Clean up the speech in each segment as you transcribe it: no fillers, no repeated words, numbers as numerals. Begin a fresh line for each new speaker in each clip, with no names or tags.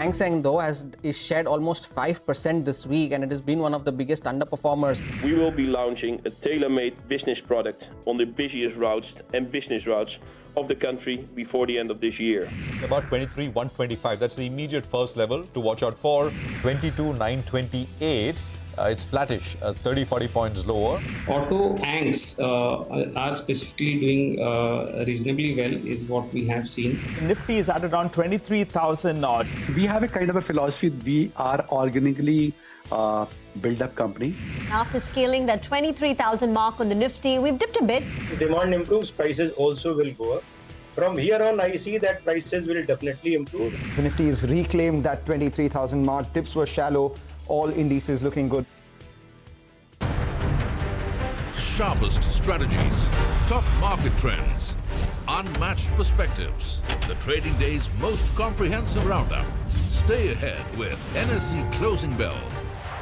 Hang Seng, though, is shed almost 5% this week, and it has been one of the biggest underperformers.
We will be launching a tailor-made business product on the busiest routes and business routes of the country before the end of this year.
About 23,125. That's the immediate first level to watch out for. 22,928. It's flattish, 30-40 points lower.
Auto Anks are specifically doing reasonably well, is what we have seen.
Nifty is at around 23,000 odd.
We have a kind of a philosophy. We are organically build-up company.
After scaling that 23,000 mark on the Nifty, we've dipped a bit.
If demand improves, prices also will go up. From here on, I see that prices will definitely improve.
The Nifty has reclaimed that 23,000 mark. Dips were shallow. All indices looking good.
Sharpest strategies, top market trends, unmatched perspectives. The trading day's most comprehensive roundup. Stay ahead with NSE Closing Bell.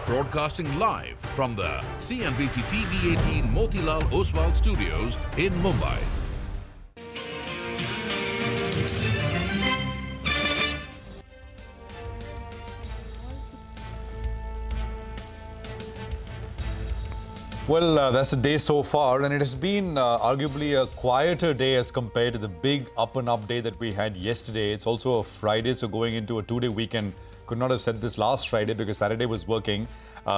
Broadcasting live from the CNBC-TV18 Motilal Oswal studios in Mumbai.
Well, that's the day so far, and it has been arguably a quieter day as compared to the big up-and-up day that we had yesterday. It's also a Friday, so going into a two-day weekend. Could not have said this last Friday because Saturday was working,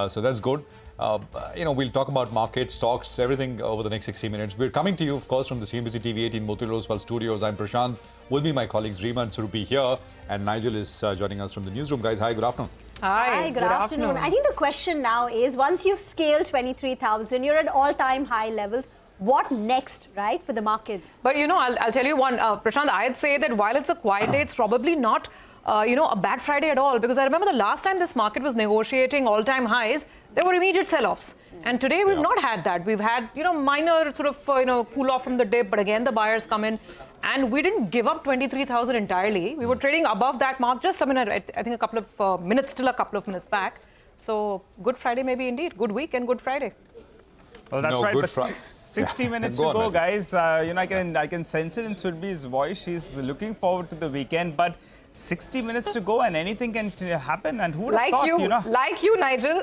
so that's good. We'll talk about markets, stocks, everything over the next 60 minutes. We're coming to you, of course, from the CNBC-TV18 Motilal Oswal studios. I'm Prashant. With me, my colleagues Reema and Surupi here, and Nigel is joining us from the newsroom. Guys, hi, good afternoon.
Hi, good afternoon. I think the question now is, once you've scaled 23,000, you're at all-time high levels. What next, right, for the markets?
But, I'll tell you one, Prashant, I'd say that while it's a quiet day, it's probably not, a bad Friday at all. Because I remember the last time this market was negotiating all-time highs, there were immediate sell-offs. And today we've not had that. We've had, minor sort of, cool off from the dip. But again, the buyers come in. And we didn't give up 23,000 entirely. We were trading above that mark just, I think a couple of minutes, still a couple of minutes back. So good Friday maybe indeed. Good week and good Friday.
Well, that's right, but 60 minutes to go, guys. I can sense it in Surbi's voice. She's looking forward to the weekend, but 60 minutes to go and anything can happen. And who would have thought,
Like you, Nigel.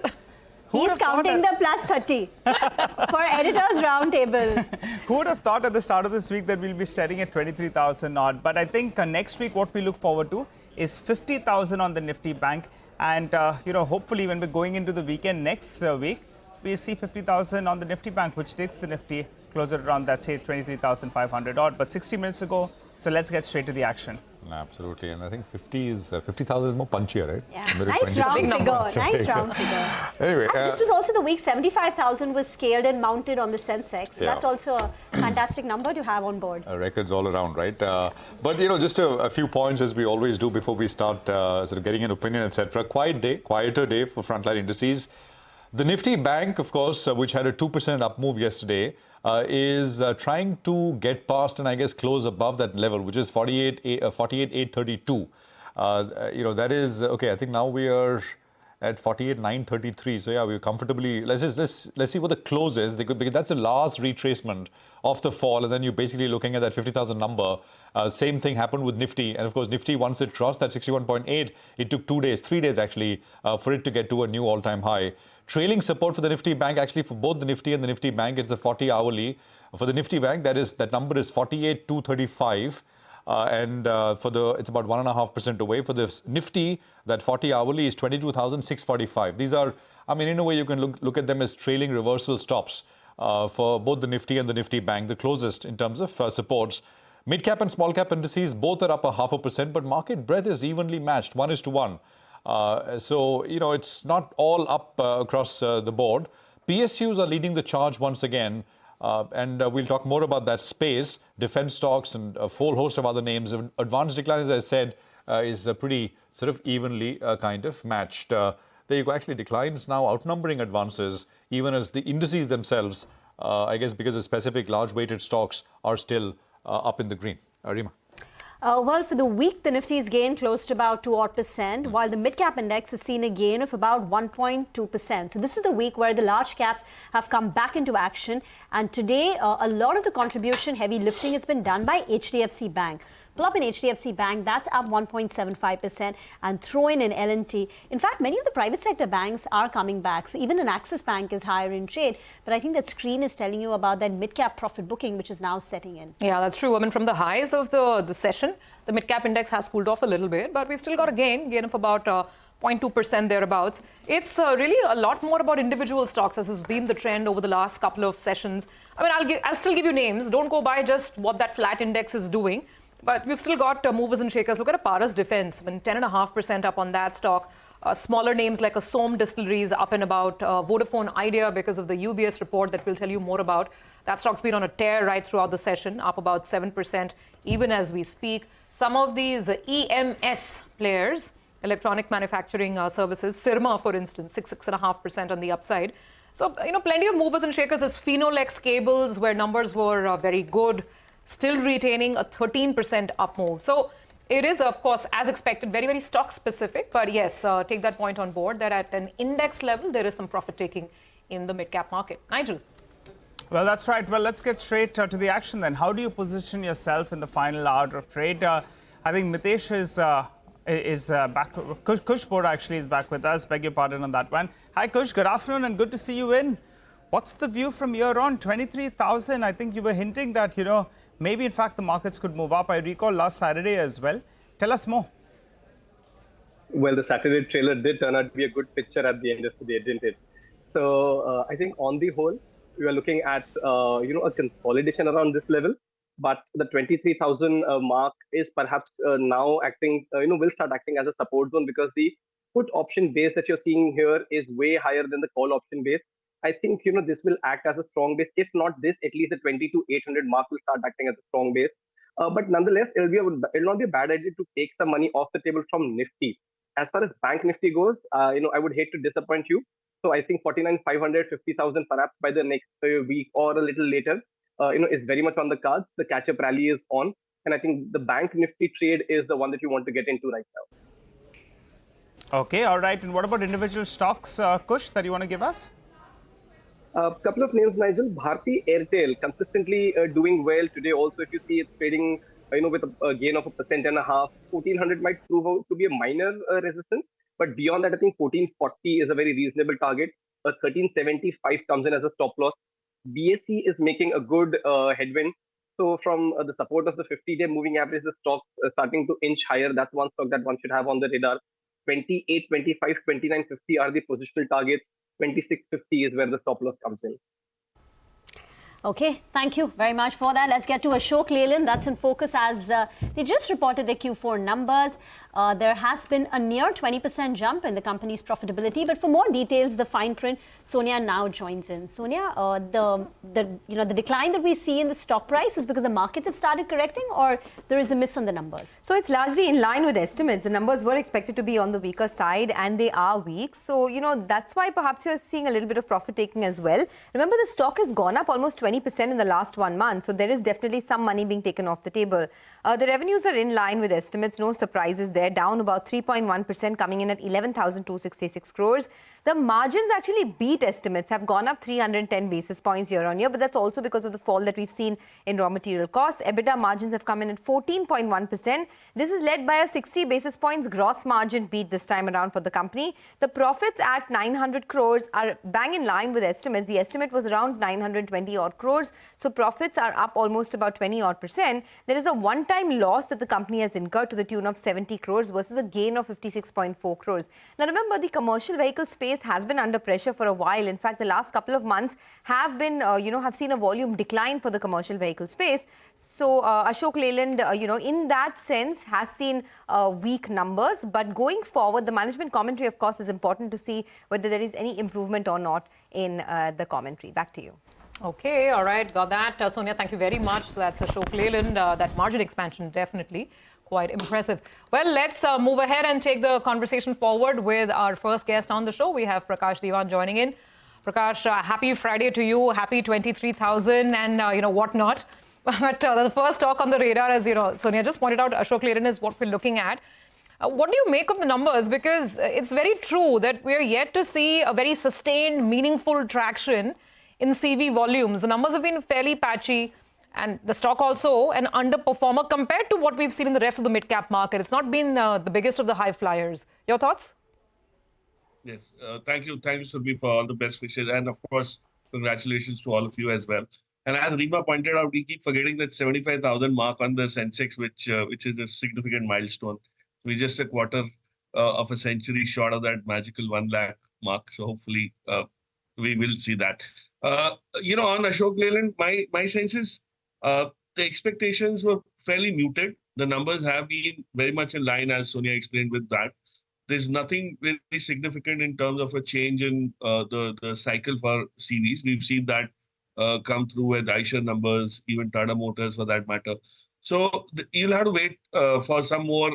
He's counting the plus 30 for Editors Roundtable.
Who would have thought at the start of this week that we'll be staring at 23,000 odd? But I think next week what we look forward to is 50,000 on the Nifty Bank. And, hopefully when we're going into the weekend next week, we see 50,000 on the Nifty Bank, which takes the Nifty closer around that, say, 23,500 odd. But 60 minutes to go, so let's get straight to the action.
Absolutely, and I think 50,000 is more punchier, right?
Yeah, nice round figure.
Anyway,
this was also the week 75,000 was scaled and mounted on the sensex. So that's also a fantastic number to have on board.
Records all around, right? But just a few points as we always do before we start sort of getting an opinion, etc. Quieter day for frontline indices. The Nifty Bank, of course, which had a 2% up move yesterday, is trying to get past and I guess close above that level, which is 48,832. That is okay. I think now we are at 48,933. So yeah, we're comfortably. Let's see what the close is, because that's the last retracement of the fall, and then you're basically looking at that 50,000 number. Same thing happened with Nifty, and of course Nifty, once it crossed that 61.8, it took 3 days actually for it to get to a new all-time high. Trailing support for the Nifty Bank, actually for both the Nifty and the Nifty Bank, it's the 40 hourly. For the Nifty Bank, that number is 48,235. It's about 1.5% away. For the Nifty, that 40 hourly is 22,645. These are, in a way you can look at them as trailing reversal stops for both the Nifty and the Nifty Bank, the closest in terms of supports. Mid-cap and small-cap indices both are up 0.5%, but market breadth is evenly matched, 1:1. So, it's not all up across the board. PSUs are leading the charge once again. And we'll talk more about that space, defense stocks and a whole host of other names. Advanced decline, as I said, is pretty sort of evenly kind of matched. There you go, actually declines now outnumbering advances, even as the indices themselves, I guess because of specific large weighted stocks, are still up in the green. Reema.
Well, for the week, the Nifty's gained close to about 2%, while the mid-cap index has seen a gain of about 1.2%. So this is the week where the large caps have come back into action. And today, a lot of the contribution heavy lifting has been done by HDFC Bank. Pull up in HDFC Bank, that's up 1.75%, and throw in L&T. In fact, many of the private sector banks are coming back. So even an Axis Bank is higher in trade. But I think that screen is telling you about that mid-cap profit booking, which is now setting in.
Yeah, that's true. I mean, from the highs of the session, the mid-cap index has cooled off a little bit, but we've still got a gain of about 0.2% thereabouts. It's really a lot more about individual stocks, as has been the trend over the last couple of sessions. I mean, I'll still give you names. Don't go by just what that flat index is doing. But we've still got movers and shakers. Look at a Paras Defense, 10.5% up on that stock. Smaller names like a Som Distilleries up and about. Vodafone Idea, because of the UBS report that we'll tell you more about. That stock's been on a tear right throughout the session, up about 7% even as we speak. Some of these EMS players, electronic manufacturing services, Sirma, for instance, 6.5% on the upside. So, plenty of movers and shakers. As Phenolex Cables, where numbers were very good, still retaining a 13% up move. So it is, of course, as expected, very, very stock specific. But yes, take that point on board that at an index level, there is some profit taking in the mid-cap market. Nigel.
Well, that's right. Well, let's get straight to the action then. How do you position yourself in the final hour of trade? I think Mitesh is back. Kush Bora actually is back with us. Beg your pardon on that one. Hi, Kush. Good afternoon and good to see you in. What's the view from here on? 23,000. I think you were hinting that, maybe, in fact, the markets could move up. I recall last Saturday as well. Tell us more.
Well, the Saturday trailer did turn out to be a good picture at the end of the day, didn't it? So I think on the whole, we are looking at, a consolidation around this level. But the 23,000 mark is perhaps now acting, will start acting as a support zone, because the put option base that you're seeing here is way higher than the call option base. I think, this will act as a strong base. If not this, at least the 22,800 mark will start acting as a strong base. But nonetheless, it'll not be a bad idea to take some money off the table from Nifty. As far as Bank Nifty goes, I would hate to disappoint you. So I think 49,500, 50,000 perhaps by the next week or a little later, is very much on the cards. The catch-up rally is on. And I think the Bank Nifty trade is the one that you want to get into right now.
Okay, all right. And what about individual stocks, Kush, that you want to give us?
A couple of names, Nigel. Bharti Airtel consistently doing well today. Also, if you see it's trading, with a gain of 1.5%, 1400 might prove out to be a minor resistance. But beyond that, I think 1440 is a very reasonable target. 1375 comes in as a stop loss. BSE is making a good headwind. So from the support of the 50-day moving average, the stock starting to inch higher. That's one stock that one should have on the radar. 28, 25, 29.50 are the positional targets. 26.50 is where the stop loss comes in.
Okay, thank you very much for that. Let's get to Ashok Leyland. That's in focus as they just reported their Q4 numbers. There has been a near 20% jump in the company's profitability. But for more details, the fine print, Sonia now joins in. Sonia, the decline that we see in the stock price is because the markets have started correcting, or there is a miss on the numbers?
So it's largely in line with estimates. The numbers were expected to be on the weaker side, and they are weak. So, that's why perhaps you're seeing a little bit of profit taking as well. Remember, the stock has gone up almost 20% in the last 1 month. So there is definitely some money being taken off the table. The revenues are in line with estimates. No surprises there. Down about 3.1%, coming in at 11,266 crores. The margins actually beat estimates, have gone up 310 basis points year on year, but that's also because of the fall that we've seen in raw material costs. EBITDA margins have come in at 14.1%. This is led by a 60 basis points gross margin beat this time around for the company. The profits at 900 crores are bang in line with estimates. The estimate was around 920 odd crores. So profits are up almost about 20 odd percent. There is a one-time loss that the company has incurred to the tune of 70 crores versus a gain of 56.4 crores. Now remember, the commercial vehicle space has been under pressure for a while. In fact, the last couple of months have been, have seen a volume decline for the commercial vehicle space. So Ashok Leyland, in that sense has seen weak numbers. But going forward, the management commentary, of course, is important to see whether there is any improvement or not in the commentary. Back to you.
Okay, all right, got that. Sonia, thank you very much. So that's Ashok Leyland. That margin expansion, definitely quite impressive. Well, let's move ahead and take the conversation forward with our first guest on the show. We have Prakash Diwan joining in. Prakash, happy Friday to you. Happy 23,000 and, whatnot. But the first talk on the radar, as Sonia just pointed out, Ashok Leyland is what we're looking at. What do you make of the numbers? Because it's very true that we're yet to see a very sustained, meaningful traction in CV volumes. The numbers have been fairly patchy. And the stock also an underperformer compared to what we've seen in the rest of the mid-cap market. It's not been the biggest of the high flyers. Your thoughts?
Yes, thank you, Surbhi, for all the best wishes, and of course, congratulations to all of you as well. And as Rima pointed out, we keep forgetting that 75,000 mark on the sensex, which is a significant milestone. We're just a quarter of a century short of that magical 1 lakh mark. So hopefully, we will see that. On Ashok Leyland, my sense is the expectations were fairly muted. The numbers have been very much in line, as Sonia explained, with that. There's nothing very significant in terms of a change in the cycle for CVs. We've seen that come through with Eicher numbers, even Tata Motors for that matter. So you'll have to wait for some more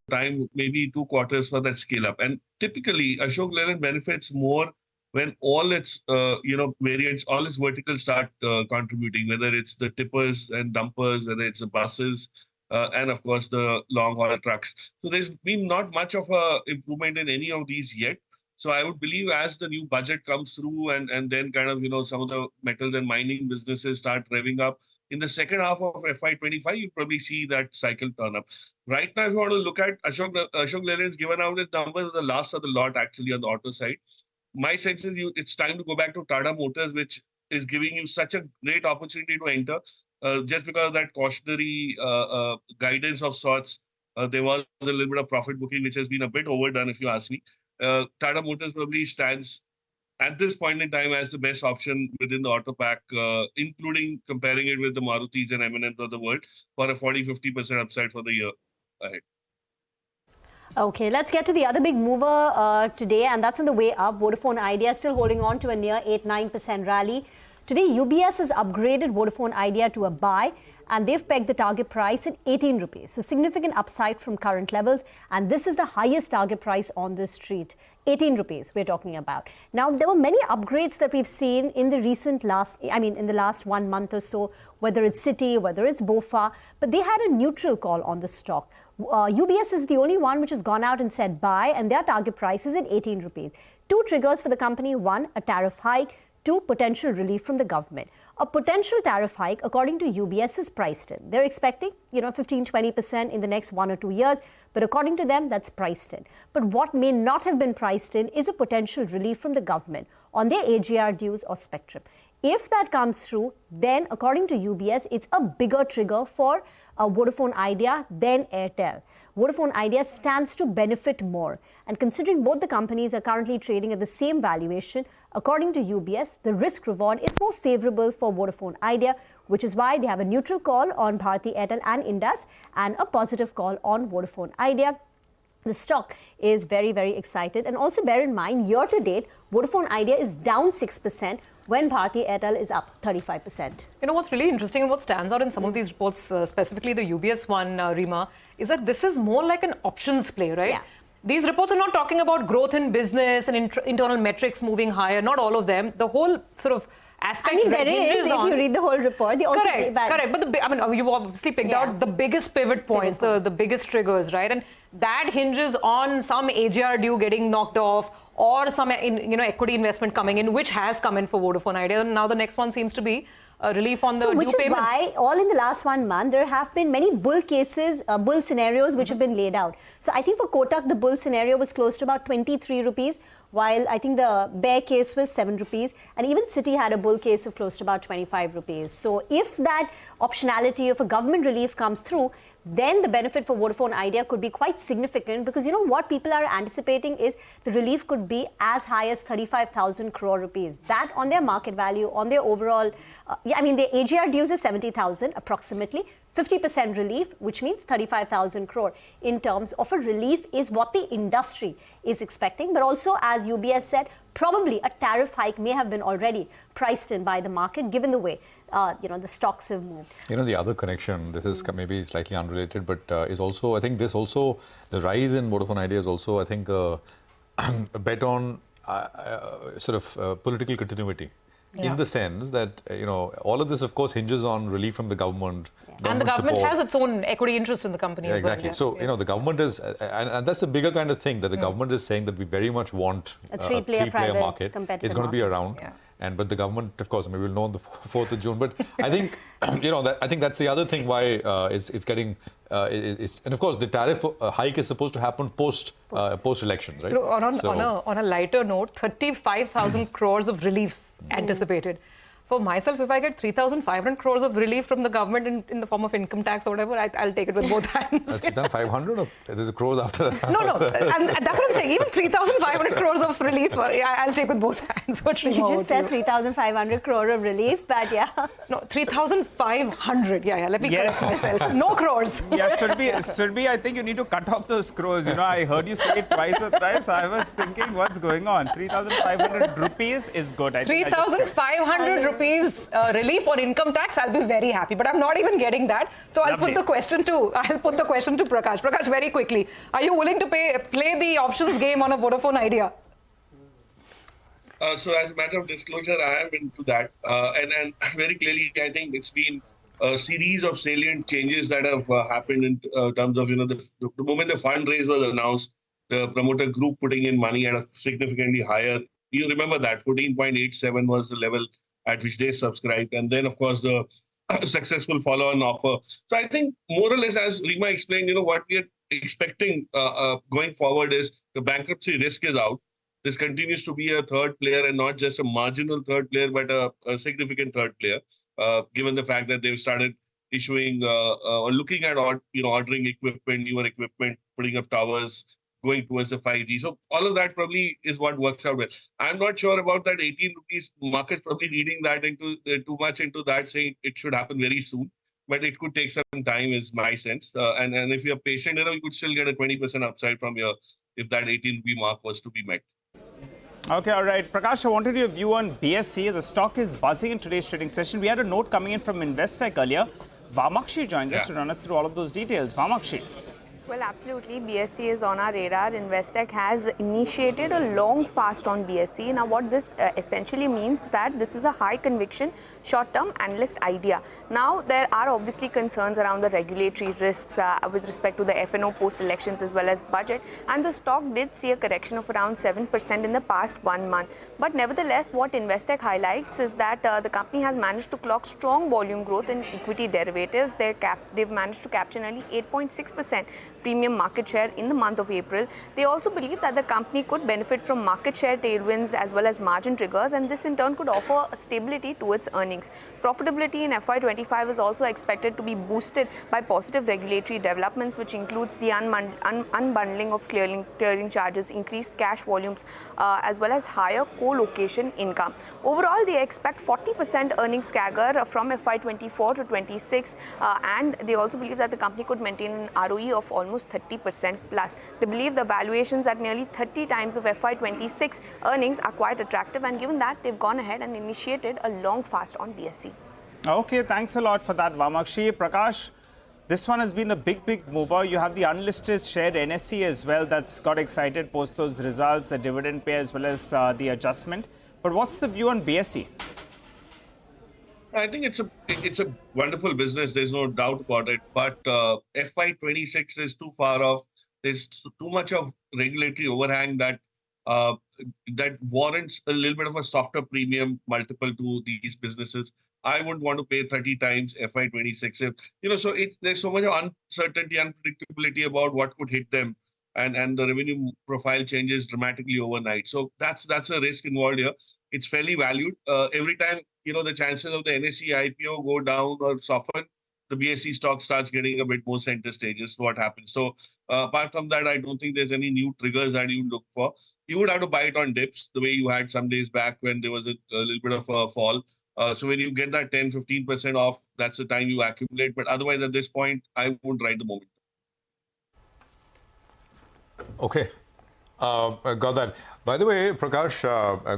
time, maybe 2 quarters for that scale up. And typically, Ashok Leyland benefits more when all its variants, all its verticals start contributing, whether it's the tippers and dumpers, whether it's the buses, and of course the long haul trucks. So there's been not much of a improvement in any of these yet. So I would believe as the new budget comes through and then kind of, some of the metals and mining businesses start revving up, in the second half of FY25, you probably see that cycle turn up. Right now, if you want to look at Ashok Leyland's given out its numbers, the last of the lot actually on the auto side. My sense is it's time to go back to Tata Motors, which is giving you such a great opportunity to enter. Just because of that cautionary guidance of sorts, there was a little bit of profit booking, which has been a bit overdone, if you ask me. Tata Motors probably stands at this point in time as the best option within the auto pack, including comparing it with the Marutis and M&Ms of the world for a 40-50% upside for the year ahead.
Okay, let's get to the other big mover today, and that's on the way up. Vodafone Idea still holding on to a near 8-9% rally. Today, UBS has upgraded Vodafone Idea to a buy, and they've pegged the target price at 18 rupees. So significant upside from current levels, and this is the highest target price on the street. 18 rupees we're talking about. Now, there were many upgrades that we've seen in the in the last 1 month or so, whether it's Citi, whether it's BofA, but they had a neutral call on the stock. UBS is the only one which has gone out and said buy, and their target price is at 18 rupees. 2 triggers for the company: 1, a tariff hike; 2, potential relief from the government. A potential tariff hike, according to UBS, is priced in. They're expecting, 15-20% in the next 1 or 2 years, but according to them, that's priced in. But what may not have been priced in is a potential relief from the government on their AGR dues or spectrum. If that comes through, then according to UBS, it's a bigger trigger for Vodafone Idea than Airtel. Vodafone Idea stands to benefit more. And considering both the companies are currently trading at the same valuation, according to UBS, the risk reward is more favorable for Vodafone Idea, which is why they have a neutral call on Bharti Airtel and Indus and a positive call on Vodafone Idea. The stock is very, very excited. And also bear in mind, year to date, Vodafone Idea is down 6% when Bharti Airtel is up 35%.
You know what's really interesting and what stands out in some of these reports, specifically the UBS one, Rima, is that this is more like an options play, right?
Yeah.
These reports are not talking about growth in business and internal metrics moving higher, not all of them. The whole sort of aspect
there is, if you read the whole report, they also
correct. But you've obviously picked out the biggest pivot points, the biggest triggers, right? And that hinges on some AGR due getting knocked off or some equity investment coming in, which has come in for Vodafone Idea. And now the next one seems to be a relief on the due payments.
Which is why all in the last 1 month, there have been many bull cases, bull scenarios which have been laid out. So I think for Kotak, the bull scenario was close to about 23 rupees, while I think the bear case was 7 rupees. And even Citi had a bull case of close to about 25 rupees. So if that optionality of a government relief comes through, then the benefit for Vodafone Idea could be quite significant, because what people are anticipating is the relief could be as high as 35,000 crore rupees. That on their market value, on their overall, the AGR dues is 70,000 approximately. 50% relief, which means 35,000 crore in terms of a relief, is what the industry is expecting. But also, as UBS said, probably a tariff hike may have been already priced in by the market, given the way the stocks have moved.
The other connection, this is maybe slightly unrelated, but is also, I think this also, the rise in Vodafone Idea is also, I think, a bet on political continuity.
Yeah.
In the sense that, all of this, of course, hinges on relief from the government.
And the government
support.
has its own equity interest in the company as
exactly.
well.
So, the government is, and that's a bigger kind of thing, that the government is saying that we very much want
a three-player
market. It's going to be around.
Yeah.
But the government, of course, maybe we'll know on the 4th of June. But I think, I think that's the other thing why it's getting, and of course, the tariff hike is supposed to happen post elections, right?
On a lighter note, 35,000 crores of relief anticipated. For myself, if I get 3,500 crores of relief from the government in the form of income tax or whatever, I'll take it with both hands.
That's done 500 or there's a crores after that?
No. And that's what I'm saying. Even 3,500 crores of relief, I'll take with both hands.
You just said 3,500 crore of relief, but yeah.
No, 3,500. Yeah. Let me correct myself. No crores.
Yeah, Surbhi, I think you need to cut off those crores. I heard you say it twice or thrice. I was thinking, what's going on? 3,500 rupees is good.
3,500 rupees relief on income tax, I'll be very happy. But I'm not even getting that. So I'll put the question to Prakash. Prakash, very quickly. Are you willing to play the options game on a Vodafone Idea?
So as a matter of disclosure, I am into that. And very clearly, I think it's been a series of salient changes that have happened in terms of, the moment the fundraise was announced, the promoter group putting in money at a significantly higher, you remember that, 14.87 was the level at which they subscribed. And then, of course, the successful follow-on offer. So I think more or less, as Rima explained, what we are expecting going forward is the bankruptcy risk is out. This continues to be a third player and not just a marginal third player, but a significant third player, given the fact that they've started issuing or looking at ordering equipment, newer equipment, putting up towers, going towards the 5G. So all of that probably is what works out well. I'm not sure about that 18 rupees. Market's probably reading that into too much into that, saying it should happen very soon. But it could take some time, is my sense. And if you're patient, you could still get a 20% upside from your if that 18 rupee mark was to be met.
Okay, all right. Prakash, I wanted your view on BSE. The stock is buzzing in today's trading session. We had a note coming in from Investec earlier. Vamakshi joins us to run us through all of those details. Vamakshi.
Well, absolutely. BSE is on our radar. Investec has initiated a long fast on BSE. Now, what this essentially means that this is a high conviction, short-term analyst idea. Now, there are obviously concerns around the regulatory risks with respect to the F&O post-elections as well as budget. And the stock did see a correction of around 7% in the past 1 month. But nevertheless, what Investec highlights is that the company has managed to clock strong volume growth in equity derivatives. They've managed to capture nearly 8.6% premium market share in the month of April. They also believe that the company could benefit from market share tailwinds as well as margin triggers, and this in turn could offer stability to its earnings. Profitability in FY25 is also expected to be boosted by positive regulatory developments, which includes the unbundling of clearing charges, increased cash volumes, as well as higher co-location income. Overall, they expect 40% earnings CAGR from FY24 to 26, and they also believe that the company could maintain an ROE of almost 30% plus. They believe the valuations at nearly 30 times of FY26 earnings are quite attractive, and given that, they've gone ahead and initiated a long fast on BSE.
Okay, thanks a lot for that, Vamakshi. Prakash, this one has been a big mover. You have the unlisted share NSE as well that's got excited post those results, the dividend pay as well as the adjustment. But what's the view on BSE?
I think it's a wonderful business. There's no doubt about it. But FY26 is too far off. There's too much of regulatory overhang that warrants a little bit of a softer premium multiple to these businesses. I wouldn't want to pay 30 times FY26. So there's so much uncertainty, unpredictability about what could hit them, and the revenue profile changes dramatically overnight. So that's a risk involved here. It's fairly valued. Every time the chances of the NSE IPO go down or soften, the BSE stock starts getting a bit more center stage is what happens. So apart from that, I don't think there's any new triggers that you look for. You would have to buy it on dips the way you had some days back when there was a little bit of a fall. So when you get that 10-15% off, that's the time you accumulate. But otherwise, at this point, I wouldn't ride the moment.
Okay. Got that. By the way, Prakash,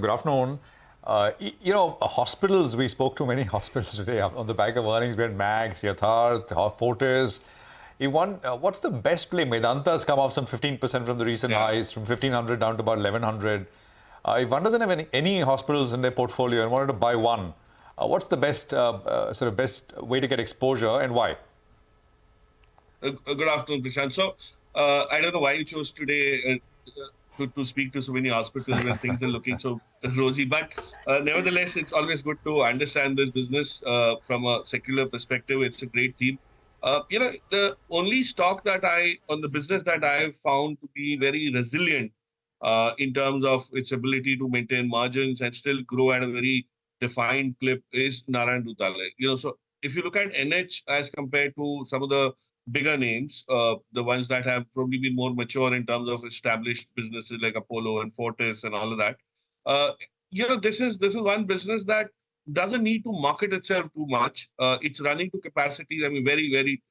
good afternoon. Hospitals, we spoke to many hospitals today. On the back of earnings, we had Max, Yatharth, Fortis. What's the best play? Medanta's come off some 15% from the recent highs, from 1,500 down to about 1,100. If one doesn't have any hospitals in their portfolio and wanted to buy one, what's the best best way to get exposure and why?
Good afternoon, Prashant. So I don't know why you chose today to speak to so many hospitals when things are looking so rosy. But nevertheless, it's always good to understand this business from a secular perspective. It's a great team. The only stock on the business that I have found to be very resilient in terms of its ability to maintain margins and still grow at a very defined clip is Narayan Dutale. So if you look at NH as compared to some of the bigger names, the ones that have probably been more mature in terms of established businesses like Apollo and Fortis and all of that, this is one business that doesn't need to market itself too much. It's running to capacity. I mean, very, very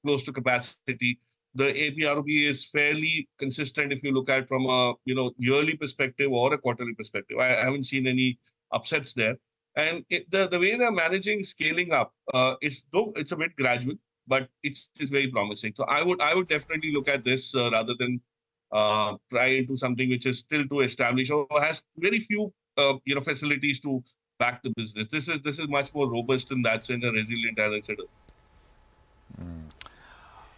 close to capacity. The APROP is fairly consistent if you look at from a yearly perspective or a quarterly perspective. I haven't seen any upsets there. And the way they're managing scaling up it's a bit gradual, but it's very promising. So I would definitely look at this rather than try into something which is still too established or has very few facilities to back the business. This is much more robust in that sense and resilient, as I said.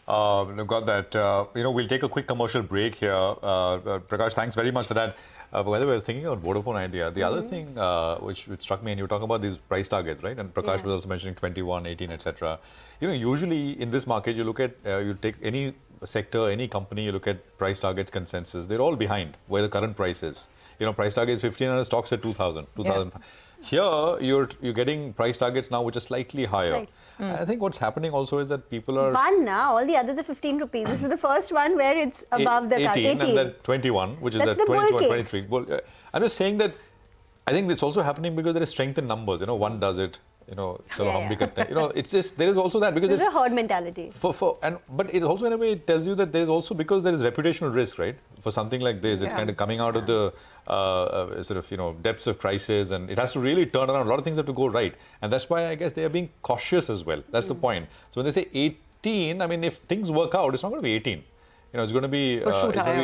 Got that. We'll take a quick commercial break here. Prakash, thanks very much for that. By the way, I was thinking about Vodafone Idea. The other thing which struck me, and you were talking about these price targets, right? And Prakash was also mentioning 21, 18, etc. Usually in this market, you look at, you take any sector, any company, you look at price targets, consensus. They're all behind where the current price is. Price target is 1,500, stocks at 2,000, 2,005. Here, you're getting price targets now which are slightly higher. Right. I think what's happening also is that people are...
One now, all the others are 15 rupees. This is the first one where it's above the
18. And then 21, which is
That's
that
the
22
bull
and 23. Well, I'm just saying that I think this is also happening because there is strength in numbers. One does it. It's just there is also that because
there's a herd mentality.
But it also in a way it tells you that there is also because there is reputational risk, right? For something like this, it's kind of coming out of the depths of crisis, and it has to really turn around. A lot of things have to go right, and that's why I guess they are being cautious as well. That's the point. So when they say 18, I mean, if things work out, it's not going to be 18. It's going to be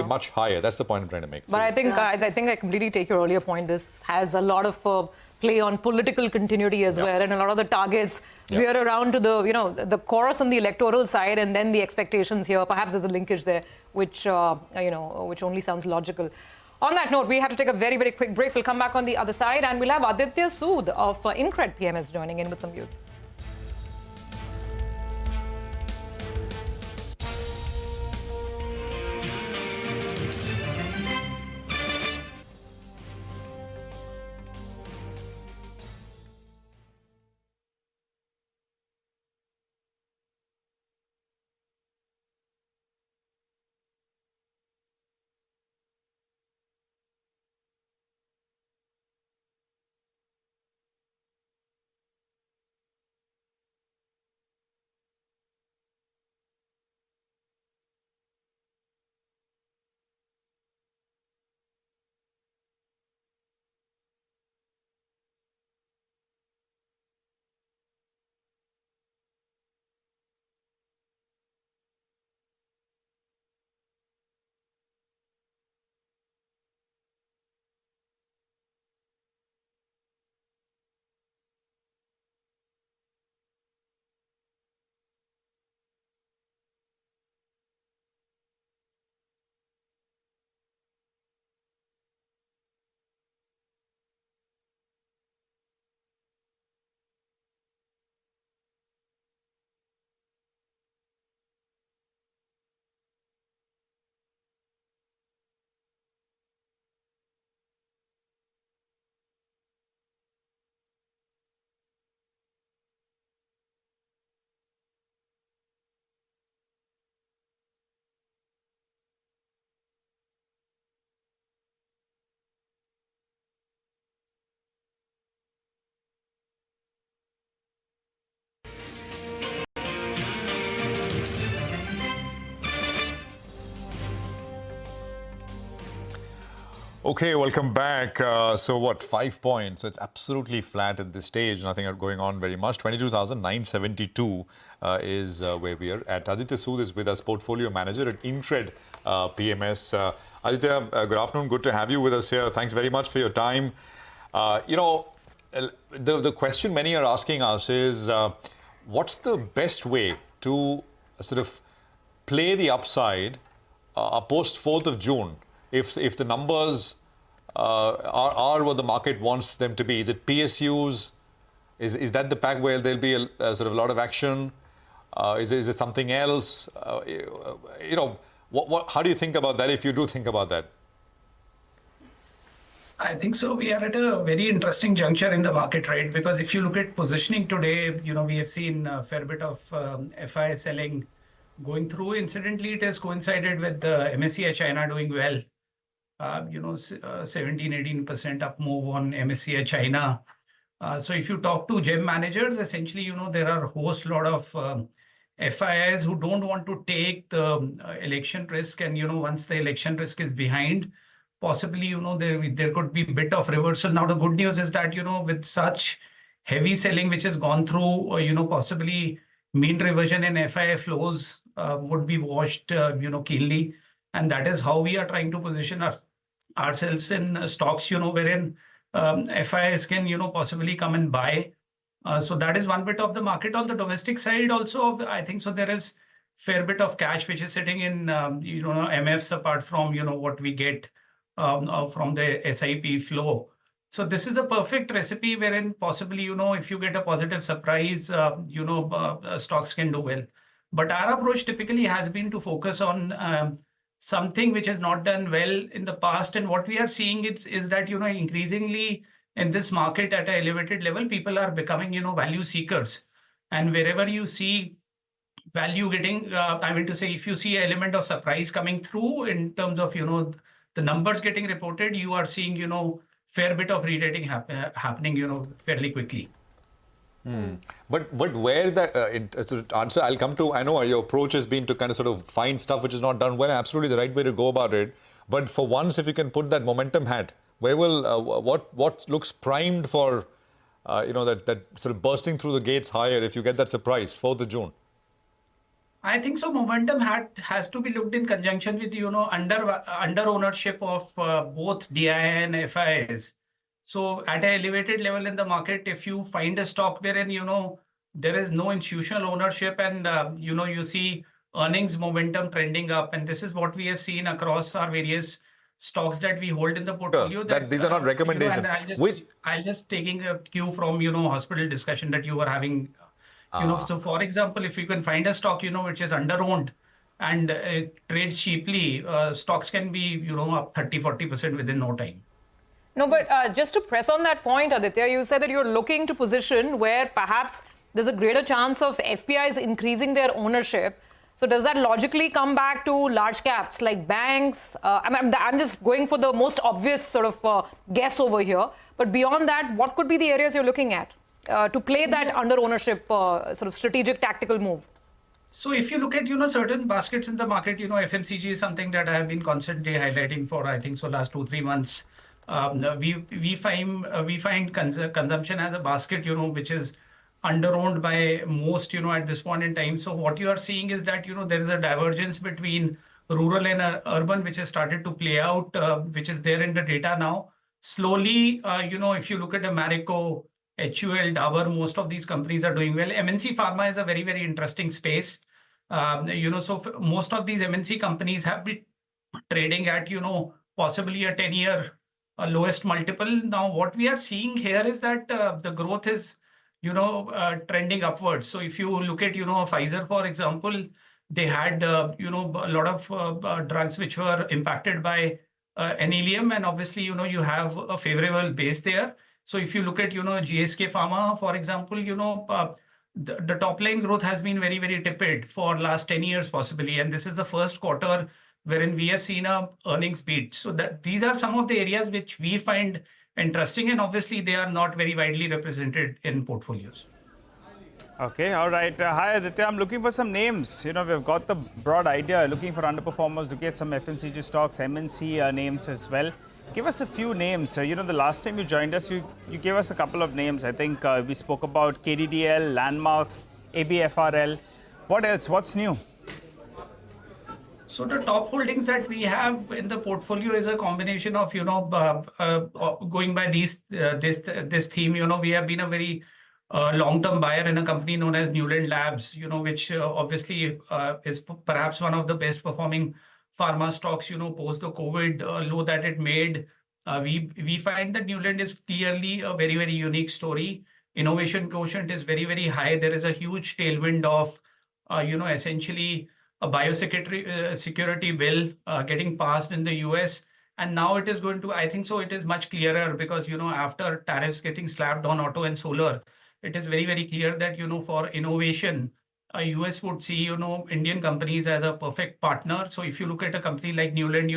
much higher. That's the point I'm trying to make.
But I think I completely take your earlier point. This has a lot of play on political continuity as well, and a lot of the targets veer around to the chorus on the electoral side, and then the expectations here. Perhaps there's a linkage there, which which only sounds logical. On that note, we have to take a very, very quick break. We'll come back on the other side, and we'll have Aditya Sood of Incred PMS joining in with some views.
Okay, welcome back. So what, 5 points? So it's absolutely flat at this stage. Nothing going on very much. 22,972 is where we are at. Aditya Sood is with us, portfolio manager at Incred PMS. Aditya, good afternoon. Good to have you with us here. Thanks very much for your time. The question many are asking us is, what's the best way to sort of play the upside post 4th of June? If the numbers are what the market wants them to be? Is it PSUs? Is that the pack where there'll be a sort of a lot of action? Is it something else? How do you think about that if you do think about that?
I think so. We are at a very interesting juncture in the market, right? Because if you look at positioning today, we have seen a fair bit of FI selling going through. Incidentally, it has coincided with the MSCI China doing well. 17-18% up move on MSCI China. So if you talk to gem managers, essentially, there are a lot of FIIs who don't want to take the election risk. And, once the election risk is behind, possibly, there could be a bit of reversal. Now, the good news is that, with such heavy selling which has gone through, possibly mean reversion and FII flows would be watched, keenly. And that is how we are trying to position ourselves in stocks, wherein FIIs can, possibly come and buy. So that is one bit of the market. On the domestic side also, I think so there is fair bit of cash which is sitting in, MFs apart from, what we get from the SIP flow. So this is a perfect recipe wherein possibly, if you get a positive surprise, stocks can do well. But our approach typically has been to focus on something which has not done well in the past. And what we are seeing is that, increasingly in this market at an elevated level, people are becoming, value seekers. And wherever you see value getting, if you see an element of surprise coming through in terms of, the numbers getting reported, you are seeing, fair bit of re-rating happening, fairly quickly.
But where that answer I'll come to. I know your approach has been to kind of sort of find stuff which is not done well. Absolutely the right way to go about it. But for once, if you can put that momentum hat, where will what looks primed for that sort of bursting through the gates higher if you get that surprise 4th of June?
I think so. Momentum has to be looked in conjunction with under ownership of both DI and FIs. So at an elevated level in the market, if you find a stock wherein there is no institutional ownership and you see earnings momentum trending up, and this is what we have seen across our various stocks that we hold in the portfolio.
These are not recommendations.
I'll just taking a cue from hospital discussion that you were having. So for example, if you can find a stock which is under-owned and trades cheaply, stocks can be up 30-40% within no time.
No, but just to press on that point, Aditya, you said that you're looking to position where perhaps there's a greater chance of FPIs increasing their ownership. So does that logically come back to large caps like banks? I'm just going for the most obvious sort of guess over here. But beyond that, what could be the areas you're looking at to play that under ownership sort of strategic tactical move?
So if you look at, certain baskets in the market, FMCG is something that I have been constantly highlighting for, I think, so last 2-3 months. We find consumption as a basket, which is under-owned by most, at this point in time. So what you are seeing is that, there is a divergence between rural and urban, which has started to play out, which is there in the data now. Slowly, if you look at Marico, HUL, Dabur, most of these companies are doing well. MNC Pharma is a very, very interesting space. So most of these MNC companies have been trading at, possibly a 10-year lowest multiple. Now, what we are seeing here is that the growth is, trending upwards. So if you look at, Pfizer, for example, they had, a lot of drugs which were impacted by anilium. And obviously, you have a favorable base there. So if you look at, GSK Pharma, for example, the top line growth has been very, very tepid for last 10 years, possibly. And this is the first quarter wherein we have seen a earnings beat. So that these are some of the areas which we find interesting, and obviously they are not very widely represented in portfolios.
Okay, all right. Hi, Aditya. I'm looking for some names. We've got the broad idea, looking for underperformers, looking at some FMCG stocks, MNC names as well. Give us a few names. The last time you joined us, you gave us a couple of names. I think we spoke about KDDL, Landmarks, ABFRL. What else? What's new?
So the top holdings that we have in the portfolio is a combination of, going by this theme, we have been a very long-term buyer in a company known as Newland Labs, which obviously is perhaps one of the best performing pharma stocks, post the COVID low that it made. We find that Newland is clearly a very, very unique story. Innovation quotient is very, very high. There is a huge tailwind of, essentially a biosecurity security bill getting passed in the US. And now it is going to, I think so, it is much clearer because, after tariffs getting slapped on auto and solar, it is very, very clear that, for innovation, US would see, Indian companies as a perfect partner. So if you look at a company like Newland,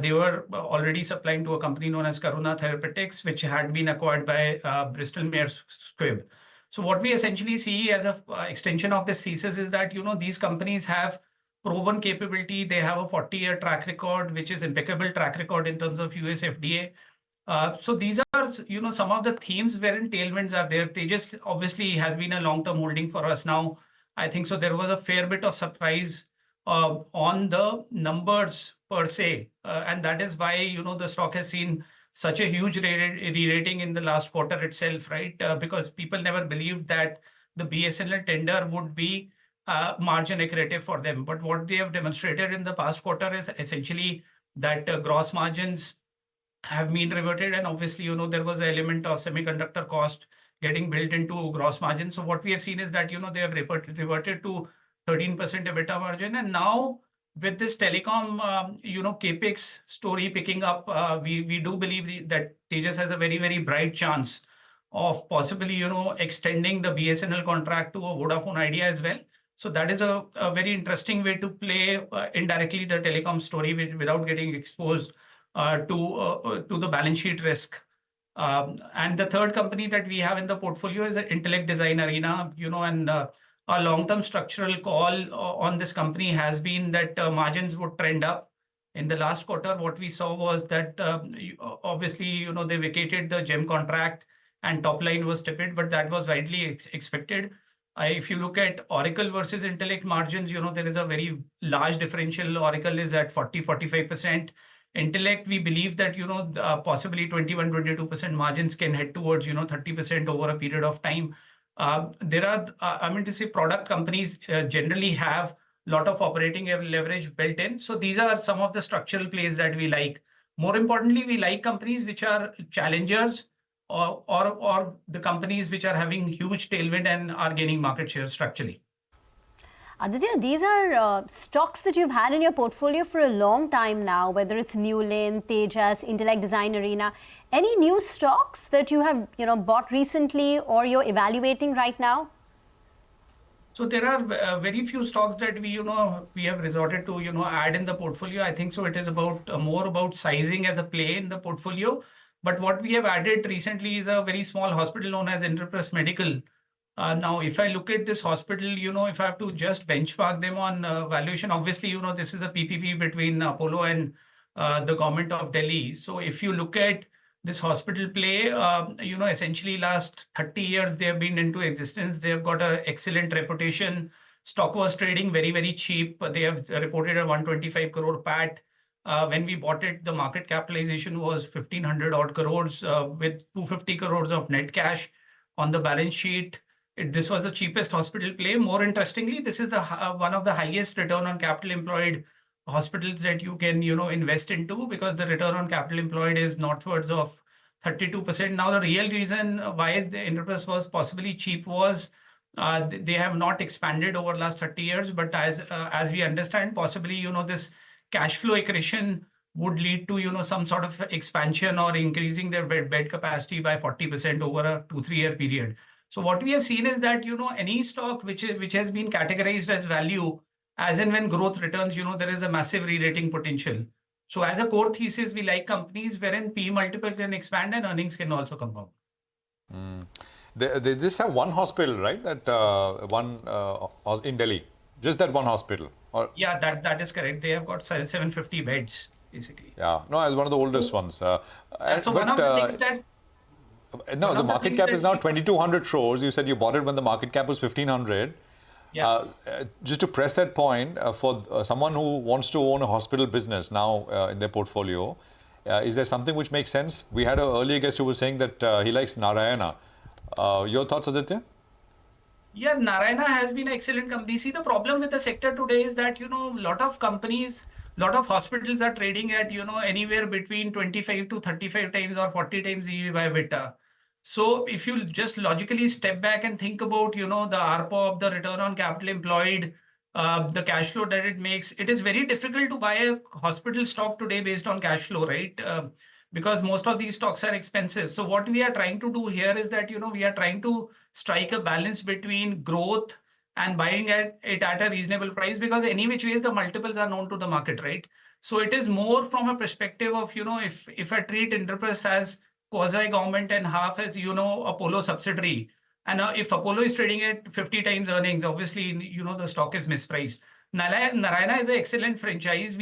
they were already supplying to a company known as Karuna Therapeutics, which had been acquired by Bristol Myers Squibb. So what we essentially see as an extension of this thesis is that, these companies have proven capability. They have a 40-year track record, which is impeccable track record in terms of US FDA. So these are, some of the themes wherein tailwinds are there. Tejas obviously has been a long-term holding for us now. I think so there was a fair bit of surprise on the numbers per se. And that is why, the stock has seen such a huge re-rating in the last quarter itself, right? Because people never believed that the BSNL tender would be margin accretive for them. But what they have demonstrated in the past quarter is essentially that gross margins have been reverted. And obviously, there was an element of semiconductor cost getting built into gross margin. So what we have seen is that, they have reverted to 13% EBITDA margin. And now with this telecom, capex story picking up, we do believe that Tejas has a very, very bright chance of possibly, extending the BSNL contract to a Vodafone Idea as well. So that is a very interesting way to play indirectly the telecom story without getting exposed to the balance sheet risk. And the third company that we have in the portfolio is the Intellect Design Arena, and our long-term structural call on this company has been that margins would trend up. In the last quarter, what we saw was that obviously, they vacated the GEM contract and top line was tepid, but that was widely expected. If you look at Oracle versus Intellect margins, there is a very large differential. Oracle is at 40-45%. Intellect, we believe that, possibly 21-22% margins can head towards, 30% over a period of time. There are, product companies generally have a lot of operating leverage built in. So these are some of the structural plays that we like. More importantly, we like companies which are challengers or the companies which are having huge tailwind and are gaining market share structurally.
Aditya, these are stocks that you've had in your portfolio for a long time now, whether it's Newland, Tejas, Intellect Design Arena. Any new stocks that you have, bought recently or you're evaluating right now?
So there are very few stocks that we have resorted to, add in the portfolio. I think so it is about more about sizing as a play in the portfolio. But what we have added recently is a very small hospital known as Indraprastha Medical. Now, if I look at this hospital, if I have to just benchmark them on valuation, obviously, this is a PPP between Apollo and the government of Delhi. So if you look at this hospital play, essentially last 30 years, they have been into existence. They have got an excellent reputation. Stock was trading very, very cheap. They have reported a 125 crore PAT. When we bought it, the market capitalization was 1,500 odd crores with 250 crores of net cash on the balance sheet. This was the cheapest hospital play. More interestingly, this is the one of the highest return on capital employed hospitals that you can, invest into, because the return on capital employed is northwards of 32%. Now, the real reason why the Indraprastha was possibly cheap was they have not expanded over the last 30 years. But as we understand, possibly, this cash flow accretion would lead to, some sort of expansion or increasing their bed capacity by 40% over a 2-3 year period. So what we have seen is that, any stock which has been categorized as value, as and when growth returns, there is a massive re-rating potential. So as a core thesis, we like companies wherein P multiple can expand and earnings can also compound.
They just have one hospital, right? That one in Delhi. Just that one hospital. Or...
Yeah, that is correct. They have got 750 beds, basically.
Yeah, no, it's one of the oldest ones.
So one of the things that...
No, the market cap is now 2,200 crores. You said you bought it when the market cap was 1,500.
Yes.
Just to press that point, for someone who wants to own a hospital business now in their portfolio, is there something which makes sense? We had an earlier guest who was saying that he likes Narayana. Your thoughts, Aditya?
Yeah, Narayana has been an excellent company. See, the problem with the sector today is that, a lot of companies lot of hospitals are trading at, anywhere between 25 to 35 times or 40 times EV by EBITDA. So if you just logically step back and think about, the ARPOB, the return on capital employed, the cash flow that it makes, it is very difficult to buy a hospital stock today based on cash flow, right? Because most of these stocks are expensive. So what we are trying to do here is that, we are trying to strike a balance between growth and buying it at a reasonable price, because any which ways the multiples are known to the market, right? So it is more from a perspective of, if I treat Indraprastha as quasi-government and half as, Apollo subsidiary, and if Apollo is trading at 50 times earnings, obviously, the stock is mispriced. Narayana is an excellent franchise.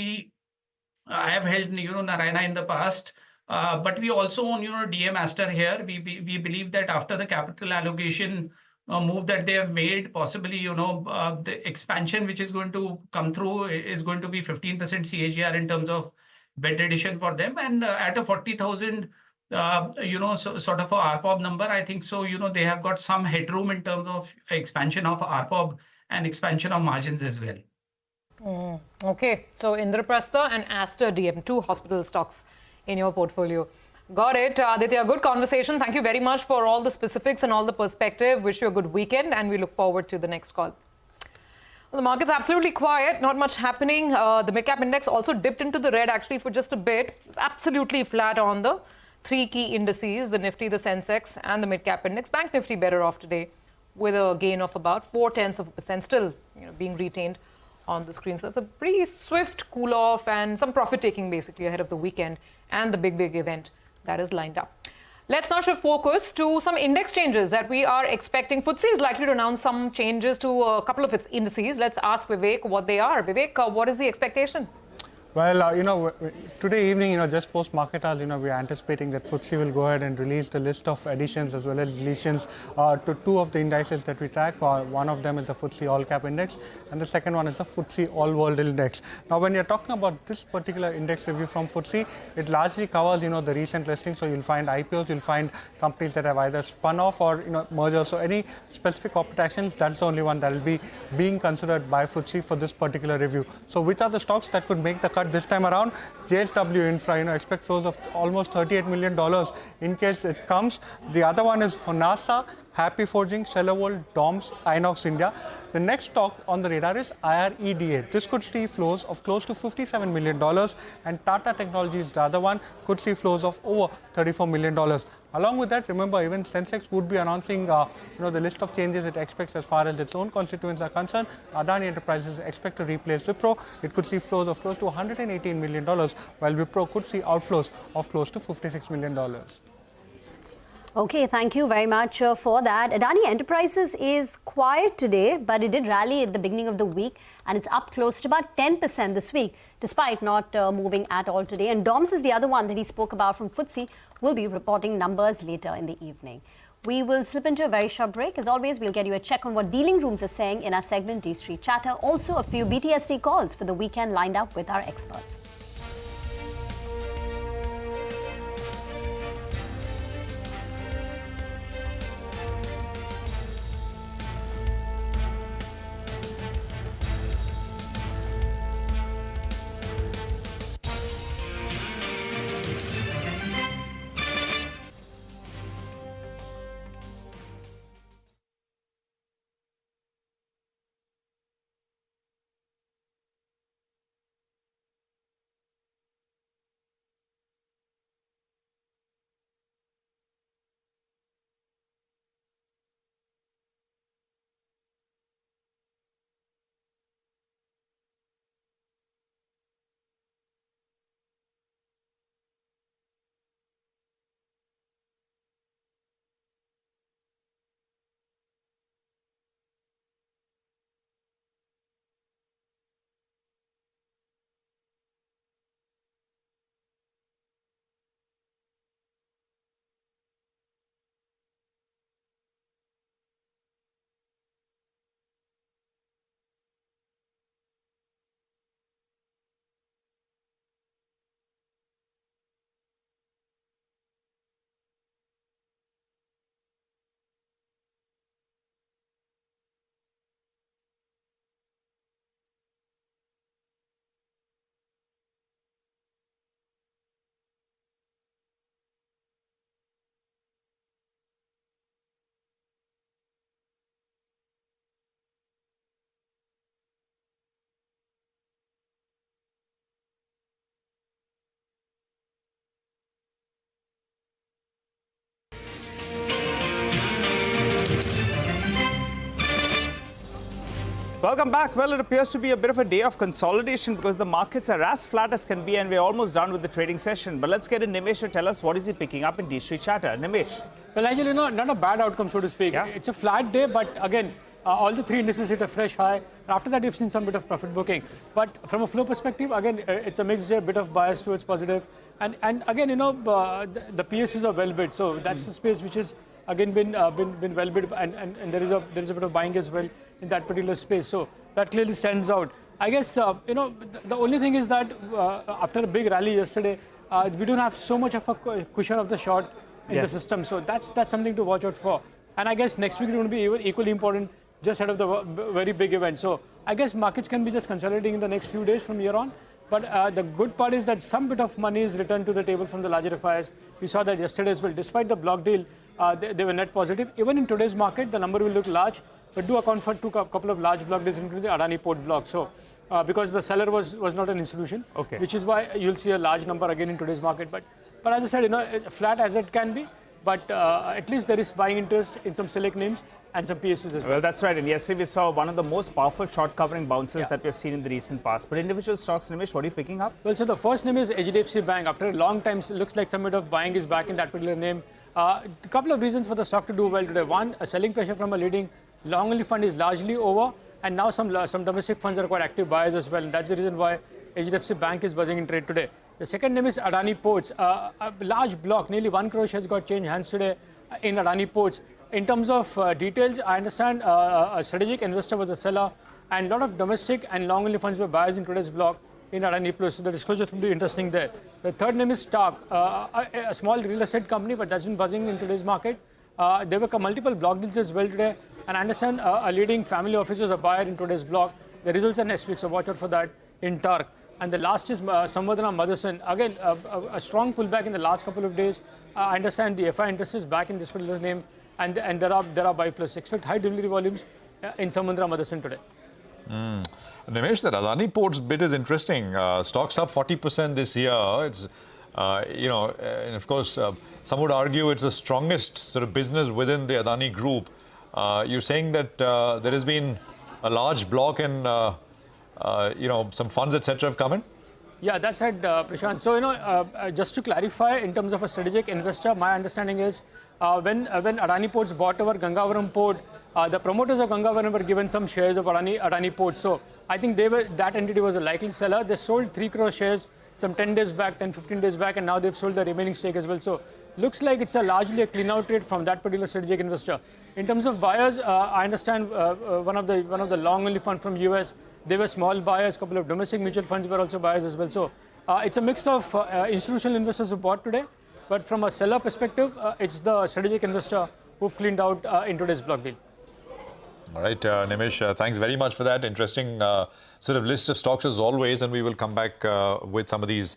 I have held, Narayana in the past. But we also own, DM Aster here. We believe that after the capital allocation move that they have made, possibly, the expansion which is going to come through is going to be 15% CAGR in terms of bed addition for them. And at a 40,000, sort of a ARPOB number, I think so, they have got some headroom in terms of expansion of ARPOB and expansion of margins as well.
Okay, so Indraprastha and Aster DM, 2 hospital stocks in your portfolio. Got it. Aditya, good conversation. Thank you very much for all the specifics and all the perspective. Wish you a good weekend, and we look forward to the next call. Well, the market's absolutely quiet, not much happening. The mid-cap index also dipped into the red actually for just a bit. It's absolutely flat on the 3 key indices, the Nifty, the Sensex, and the mid-cap index. Bank Nifty better off today with a gain of about 0.4%, still being retained on the screen. So it's a pretty swift cool off and some profit taking basically ahead of the weekend and the big event that is lined up. Let's now shift focus to some index changes that we are expecting. FTSE is likely to announce some changes to a couple of its indices. Let's ask Vivek what they are. Vivek, what is the expectation?
Well, today evening, just post market hours, we are anticipating that FTSE will go ahead and release the list of additions as well as deletions to 2 of the indices that we track. One of them is the FTSE All Cap Index, and the second one is the FTSE All World Index. Now, when you're talking about this particular index review from FTSE, it largely covers, the recent listings. So you'll find IPOs, you'll find companies that have either spun off or, mergers. So any specific corporate actions, that's the only one that will be being considered by FTSE for this particular review. So which are the stocks that could make the cut this time around? JSW Infra, expect flows of almost $38 million in case it comes. The other one is Honasa, Happy Forging, Cellovolt, DOMS, Inox India. The next stock on the radar is IREDA. This could see flows of close to $57 million, and Tata Technologies, the other one, could see flows of over $34 million. Along with that, remember, even Sensex would be announcing the list of changes it expects as far as its own constituents are concerned. Adani Enterprises expect to replace Wipro. It could see flows of close to $118 million, while Wipro could see outflows of close to $56 million.
Okay, thank you very much for that. Adani Enterprises is quiet today, but it did rally at the beginning of the week, and it's up close to about 10% this week, despite not moving at all today. And DOMS is the other one that he spoke about from FTSE. Will be reporting numbers later in the evening. We will slip into a very short break. As always, we'll get you a check on what dealing rooms are saying in our segment D Street Chatter. Also, a few BTSD calls for the weekend lined up with our experts.
Welcome back. Well, it appears to be a bit of a day of consolidation because the markets are as flat as can be and we're almost done with the trading session. But let's get in Nimesh to tell us what is he picking up in D-Street Chatter. Nimesh.
Well, actually, not a bad outcome, so to speak. Yeah. It's a flat day, but again, all the three indices hit a fresh high. After that, you've seen some bit of profit booking. But from a flow perspective, again, it's a mixed day, a bit of bias towards positive. And again, the PSUs are well bid. So that's the space which has again been well bid, and there is a bit of buying as well in that particular space. So that clearly stands out. I guess the only thing is that after a big rally yesterday, we don't have so much of a cushion of the short in the system. So that's something to watch out for. And I guess next week is going to be equally important, just ahead of the very big event. So I guess markets can be just consolidating in the next few days from here on. But the good part is that some bit of money is returned to the table from the larger FIs. We saw that yesterday as well. Despite the block deal, they were net positive. Even in today's market, the number will look large, but do account for a couple of large block deals, including the Adani Port block. So because the seller was not an institution, which is why you'll see a large number again in today's market. But as I said, flat as it can be, but at least there is buying interest in some select names and some PSUs as well.
Well, that's right. And yesterday we saw one of the most powerful short covering bounces that we've seen in the recent past. But individual stocks, Nimesh, what are you picking up?
Well, so the first name is HDFC Bank. After a long time, looks like some bit of buying is back in that particular name. A couple of reasons for the stock to do well today. One, a selling pressure from a leading long-only fund is largely over. And now some domestic funds are quite active buyers as well. And that's the reason why HDFC Bank is buzzing in trade today. The second name is Adani Ports. A large block, nearly 1 crore shares got changed hands today in Adani Ports. In terms of details, I understand a strategic investor was a seller and a lot of domestic and long-only funds were buyers in today's block in Adani Plus. So the disclosure will be interesting there. The third name is Stark, a small real estate company, but that's been buzzing in today's market. There were multiple block deals as well today. And I understand a leading family office was a buyer in today's block. The results are next week, so watch out for that in Turk. And the last is Samvardhana Motherson. Again, a strong pullback in the last couple of days. I understand the FI interest is back in this particular name. And there are buy flows. Expect high delivery volumes in Samvardhana Motherson today.
Nimesh, the Adani Ports bit is interesting. Stocks up 40% this year. It's, and of course, some would argue it's the strongest sort of business within the Adani group. You're saying that there has been a large block and, some funds, etc. have come in?
Yeah, that's right, Prashant. So, just to clarify, in terms of a strategic investor, my understanding is when Adani Ports bought over Gangavaram Port, the promoters of Gangavaram were given some shares of Adani Ports. So, I think that entity was a likely seller. They sold 3 crore shares some 10 days back, 10-15 days back, and now they've sold the remaining stake as well. So, looks like it's largely a clean out trade from that particular strategic investor. In terms of buyers, I understand one of the long-only fund from US, they were small buyers. A couple of domestic mutual funds were also buyers as well. So it's a mix of institutional investors who bought today, but from a seller perspective, it's the strategic investor who've cleaned out in today's block deal.
All right, Nimesh, thanks very much for that. Interesting sort of list of stocks as always, and we will come back with some of these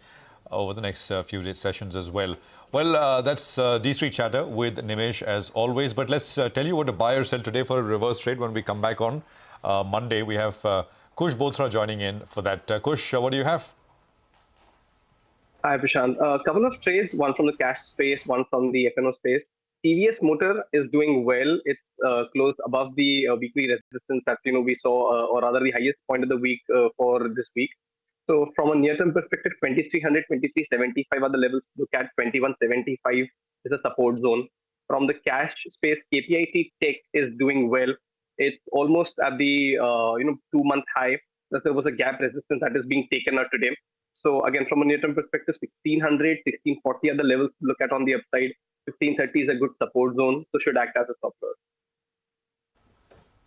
over the next few sessions as well. Well, that's D-Street Chatter with Nimesh as always. But let's tell you what to buy or sell today for a reverse trade when we come back on Monday. We have Kush Bothra joining in for that. Kush, what do you have?
Hi, Prashant. A couple of trades, one from the cash space, one from the F&O space. TVS Motor is doing well. It's closed above the weekly resistance that we saw, or rather the highest point of the week for this week. So from a near-term perspective, 2300, 2375 are the levels to look at. 2175 is a support zone. From the cash space, KPIT Tech is doing well. It's almost at the 2-month high. There was a gap resistance that is being taken out today. So again, from a near-term perspective, 1600, 1640 are the levels to look at on the upside. 1530 is a good support zone, so should act as a stop loss.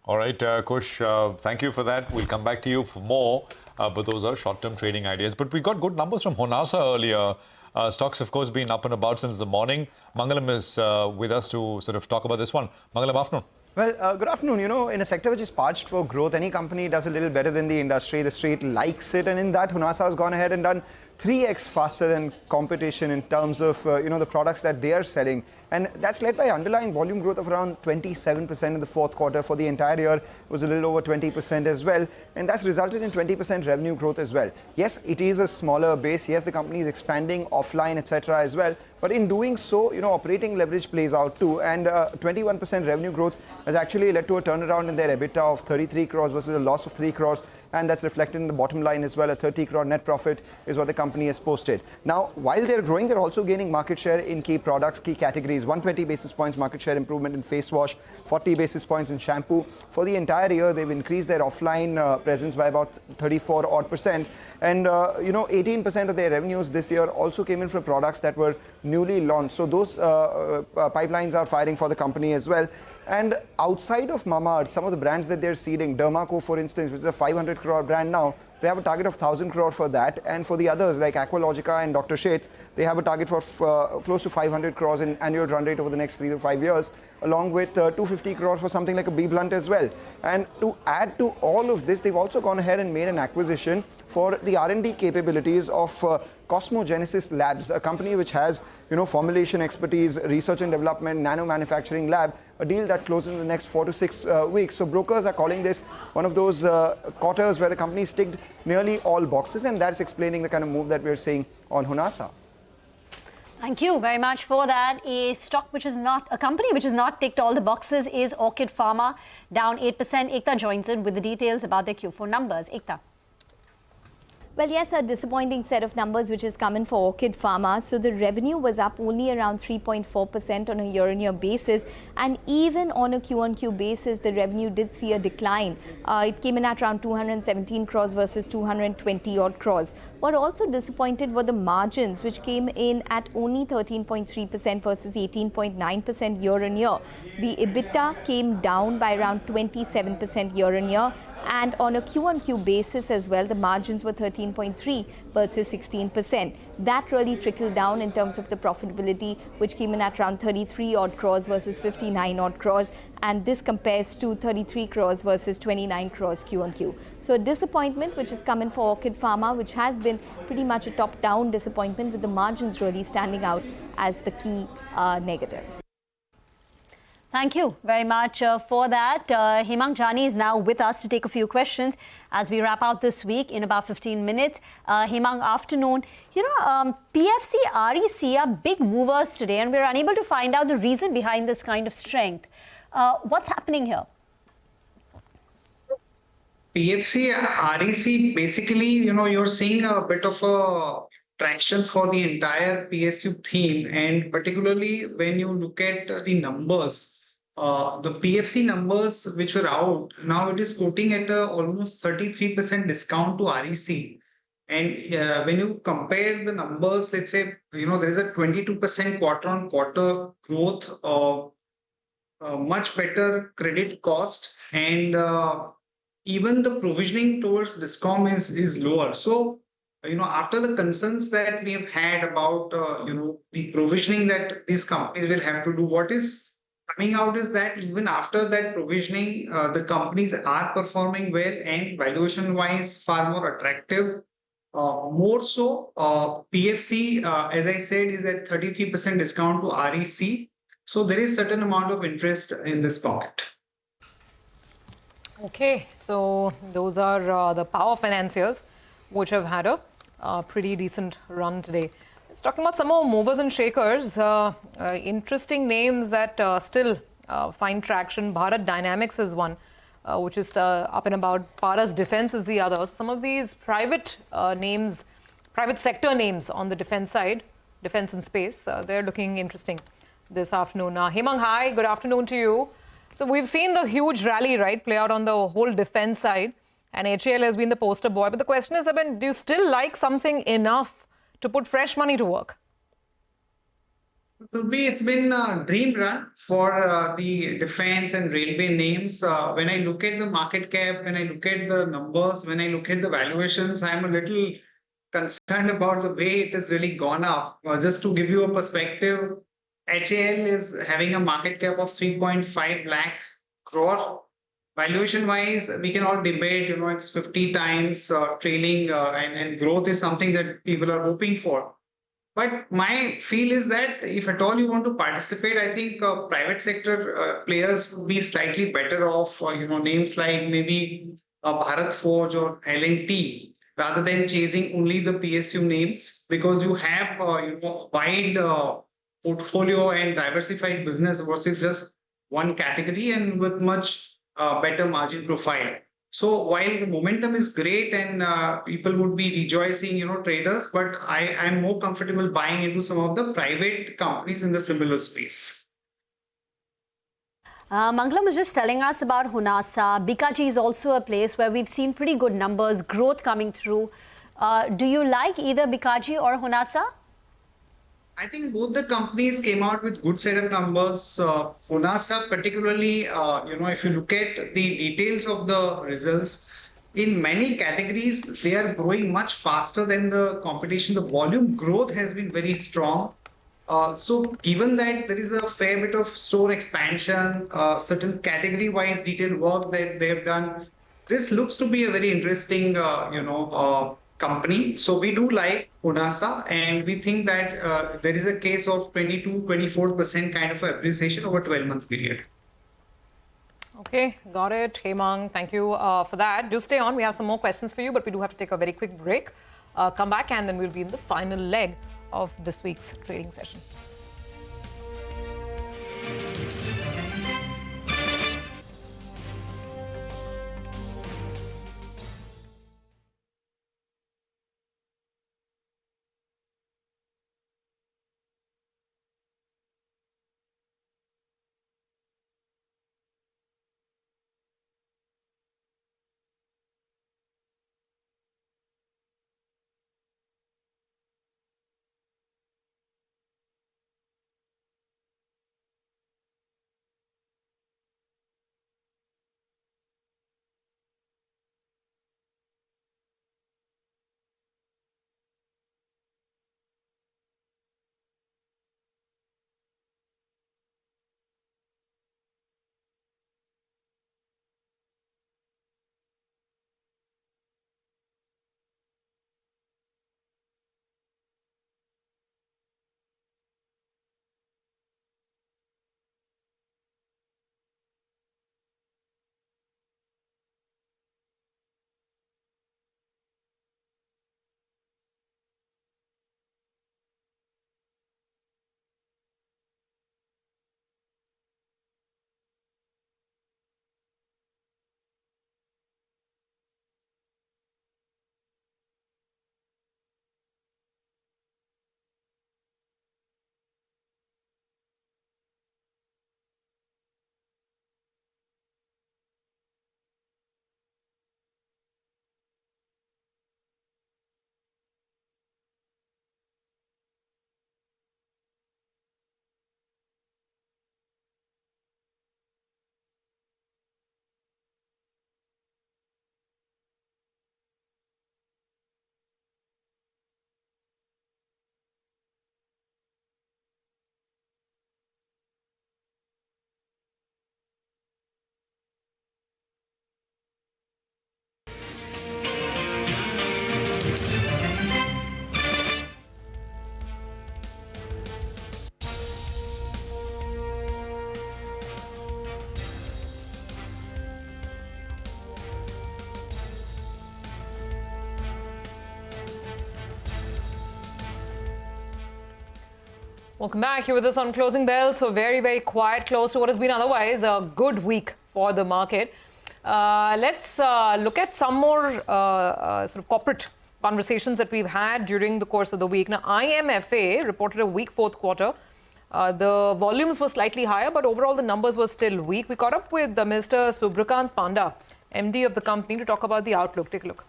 All right, Kush, thank you for that. We'll come back to you for more, but those are short-term trading ideas. But we got good numbers from Honasa earlier. Stocks, of course, been up and about since the morning. Mangalam is with us to sort of talk about this one. Mangalam, afternoon.
Well, good afternoon. In a sector which is parched for growth, any company does a little better than the industry. The street likes it, and in that, Honasa has gone ahead and done 3x faster than competition in terms of the products that they are selling, and that's led by underlying volume growth of around 27% in the fourth quarter. For the entire year, it was a little over 20% as well, and that's resulted in 20% revenue growth as well. Yes, it is a smaller base. Yes, the company is expanding offline, etc. as well, but in doing so, operating leverage plays out too, and 21% revenue growth has actually led to a turnaround in their EBITDA of 33 crores versus a loss of 3 crores, and that's reflected in the bottom line as well. A 30 crore net profit is what the company has posted. Now, while they're growing, they're also gaining market share in key products, key categories. 120 basis points market share improvement in face wash, 40 basis points in shampoo. For the entire year, they've increased their offline presence by about 34 odd percent, and 18% of their revenues this year also came in from products that were newly launched. So those pipelines are firing for the company as well. And outside of Mamaearth, some of the brands that they're seeding, Dermaco, for instance, which is a 500 crore brand now, they have a target of 1,000 crore for that. And for the others, like Aqualogica and Dr. Sheth's, they have a target for close to 500 crores in annual run rate over the next 3 to 5 years, along with 250 crores for something like a B Blunt as well. And to add to all of this, they've also gone ahead and made an acquisition for the R&D capabilities of Cosmogenesis Labs, a company which has formulation expertise, research and development, nano manufacturing lab, a deal that closes in the next 4 to 6 weeks. So brokers are calling this one of those quarters where the company ticked nearly all boxes, and that's explaining the kind of move that we're seeing on Honasa.
Thank you very much for that. A company which has not ticked all the boxes is Orchid Pharma, down 8%. Ekta joins in with the details about their Q4 numbers. Ekta.
Well, yes, a disappointing set of numbers which has come in for Orchid Pharma. So the revenue was up only around 3.4% on a year-on-year basis, and even on a Q-on-Q basis, the revenue did see a decline. It came in at around 217 crores versus 220 odd crores. What also disappointed were the margins, which came in at only 13.3% versus 18.9% year-on-year. The EBITDA came down by around 27% year-on-year. And on a Q-on-Q basis as well, the margins were 13.3 versus 16%. That really trickled down in terms of the profitability, which came in at around 33 odd crores versus 59 odd crores. And this compares to 33 crores versus 29 crores Q-on-Q. So a disappointment which has come in for Orchid Pharma, which has been pretty much a top-down disappointment, with the margins really standing out as the key negative.
Thank you very much for that. Hemang Jani is now with us to take a few questions as we wrap out this week in about 15 minutes. Hemang, afternoon. PFC, REC are big movers today, and we're unable to find out the reason behind this kind of strength. What's happening here?
PFC, REC, basically, you're seeing a bit of a traction for the entire PSU theme, and particularly when you look at the numbers, the PFC numbers which were out, now it is quoting at almost 33% discount to REC. And when you compare the numbers, let's say, there is a 22% quarter-on-quarter growth, much better credit cost, and even the provisioning towards Discom is lower. So, after the concerns that we have had about, the provisioning that these companies will have to do, what is coming out is that even after that provisioning, the companies are performing well and valuation-wise far more attractive. More so, PFC, as I said, is at 33% discount to REC. So there is certain amount of interest in this pocket.
Okay, so those are the power financiers which have had a pretty decent run today. Let's talk about some more movers and shakers. Interesting names that still find traction. Bharat Dynamics is one, which is up and about. Paras Defense is the other. Some of these private names, private sector names on the defense side, defense and space, they're looking interesting this afternoon. Hemang, hi, good afternoon to you. So we've seen the huge rally, right, play out on the whole defense side, and HAL has been the poster boy. But the question is, do you still like something enough to put fresh money to work?
It's been a dream run for the defense and railway names. When I look at the market cap, when I look at the numbers, when I look at the valuations, I'm a little concerned about the way it has really gone up. Just to give you a perspective, HAL is having a market cap of 3.5 lakh crore. valuation wise, we can all debate, it's 50 times trailing and growth is something that people are hoping for. But my feel is that if at all you want to participate, I think private sector players would be slightly better off, names like maybe Bharat Forge or L&T, rather than chasing only the PSU names, because you have, wide portfolio and diversified business versus just one category and with much better margin profile. So while the momentum is great and people would be rejoicing, traders, but I'm more comfortable buying into some of the private companies in the similar space.
Mangalam was just telling us about Honasa. Bikaji is also a place where we've seen pretty good numbers, growth coming through. Do you like either Bikaji or Honasa?
I think both the companies came out with good set of numbers. Honasa particularly, if you look at the details of the results, in many categories, they are growing much faster than the competition. The volume growth has been very strong. So given that there is a fair bit of store expansion, certain category-wise detailed work that they've done, this looks to be a very interesting, company. So we do like Honasa, and we think that there is a case of 22-24% kind of appreciation over a 12-month period.
Okay, got it. Hemang, thank you for that. Do stay on. We have some more questions for you, but we do have to take a very quick break. Come back and then we'll be in the final leg of this week's trading session. Welcome back. You're with us on Closing Bell. So very, very quiet close to what has been otherwise a good week for the market. Let's look at some more sort of corporate conversations that we've had during the course of the week. Now, IMFA reported a weak fourth quarter. The volumes were slightly higher, but overall the numbers were still weak. We caught up with Mr. Subrakant Panda, MD of the company, to talk about the outlook. Take a look.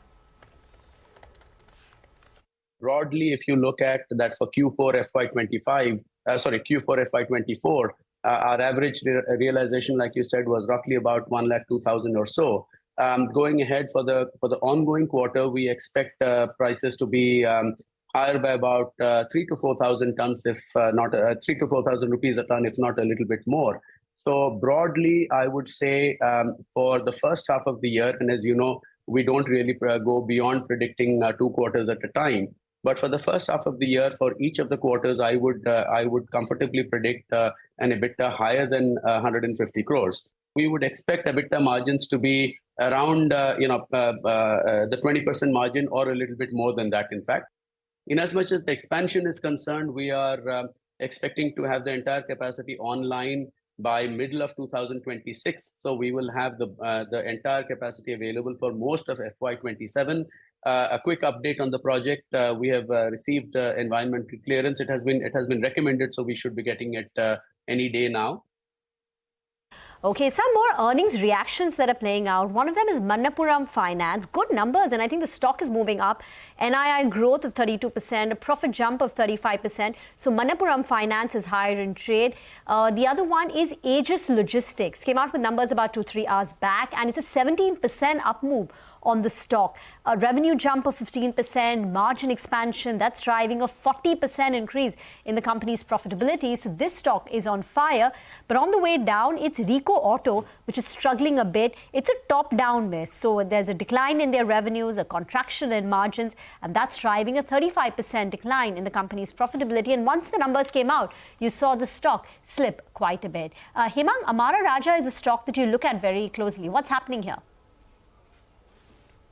Broadly, if you look at that for Q4 FY24, our average realization, like you said, was roughly about 102,000 or so. Going ahead for the ongoing quarter, we expect prices to be higher by about 3,000 to 4,000 tons, if not 3,000 to 4,000 rupees a ton, if not a little bit more. So broadly, I would say for the first half of the year, and as you know, we don't really go beyond predicting 2 quarters at a time. But for the first half of the year, for each of the quarters, I would comfortably predict an EBITDA higher than 150 crores. We would expect EBITDA margins to be around the 20% margin or a little bit more than that, in fact. In as much as the expansion is concerned, we are expecting to have the entire capacity online by middle of 2026. So we will have the entire capacity available for most of FY27. A quick update on the project: we have received environmental clearance. It has been recommended, so we should be getting it any day now.
Okay, some more earnings reactions that are playing out. One of them is Manappuram Finance. Good numbers, and I think the stock is moving up. NII growth of 32%, a profit jump of 35%. So Manappuram Finance is higher in trade. The other one is Aegis Logistics. Came out with numbers about 2-3 hours back, and it's a 17% up move on the stock. A revenue jump of 15%, margin expansion, that's driving a 40% increase in the company's profitability. So this stock is on fire. But on the way down, it's Rico Auto, which is struggling a bit. It's a top-down miss. So there's a decline in their revenues, a contraction in margins, and that's driving a 35% decline in the company's profitability. And once the numbers came out, you saw the stock slip quite a bit. Hemang, Amara Raja is a stock that you look at very closely. What's happening here?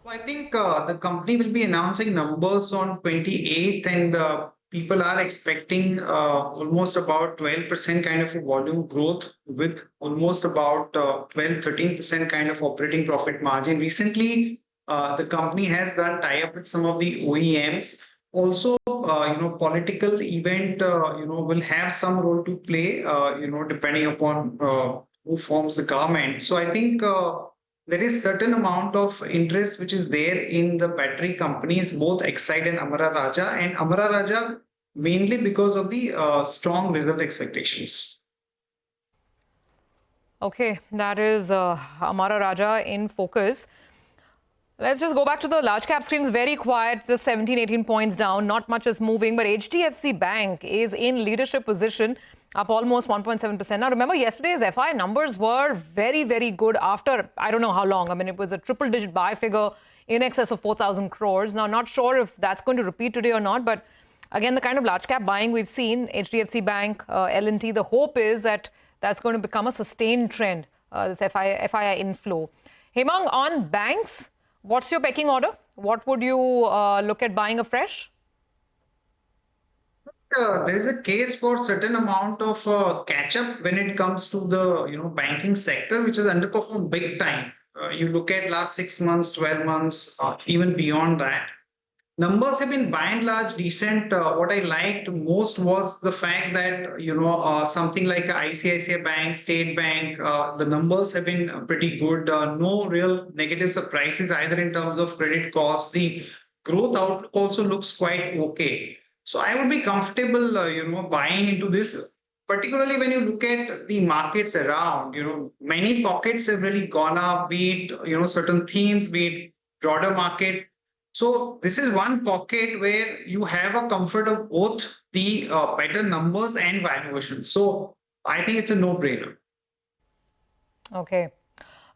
Well, I think the company will be announcing numbers on 28th, and people are expecting almost about 12% kind of a volume growth with almost about 12-13% kind of operating profit margin. Recently, the company has done tie-up with some of the OEMs. Also, political event, will have some role to play, depending upon who forms the government. So I think there is certain amount of interest which is there in the battery companies, both Exide and Amara Raja, and Amara Raja mainly because of the strong result expectations.
Okay, that is Amara Raja in focus. Let's just go back to the large cap screens. Very quiet, just 17-18 points down. Not much is moving, but HDFC Bank is in leadership position, up almost 1.7%. Now, remember, yesterday's FI numbers were very, very good after, I don't know how long. I mean, it was a triple-digit buy figure in excess of 4,000 crores. Now, not sure if that's going to repeat today or not, but again, the kind of large cap buying we've seen, HDFC Bank, L&T, the hope is that that's going to become a sustained trend, this FII inflow. Hemang, on banks, what's your pecking order? What would you look at buying afresh?
There is a case for certain amount of catch-up when it comes to the banking sector, which has underperformed big time. You look at last 6 months, 12 months, even beyond that. Numbers have been by and large decent. What I liked most was the fact that something like ICICI Bank, State Bank, the numbers have been pretty good. No real negative surprises either in terms of credit costs. The growth outlook also looks quite okay. So I would be comfortable, buying into this, particularly when you look at the markets around. Many pockets have really gone up, be it, certain themes, be it broader market. So this is one pocket where you have a comfort of both the better numbers and valuation. So I think it's a no-brainer.
Okay.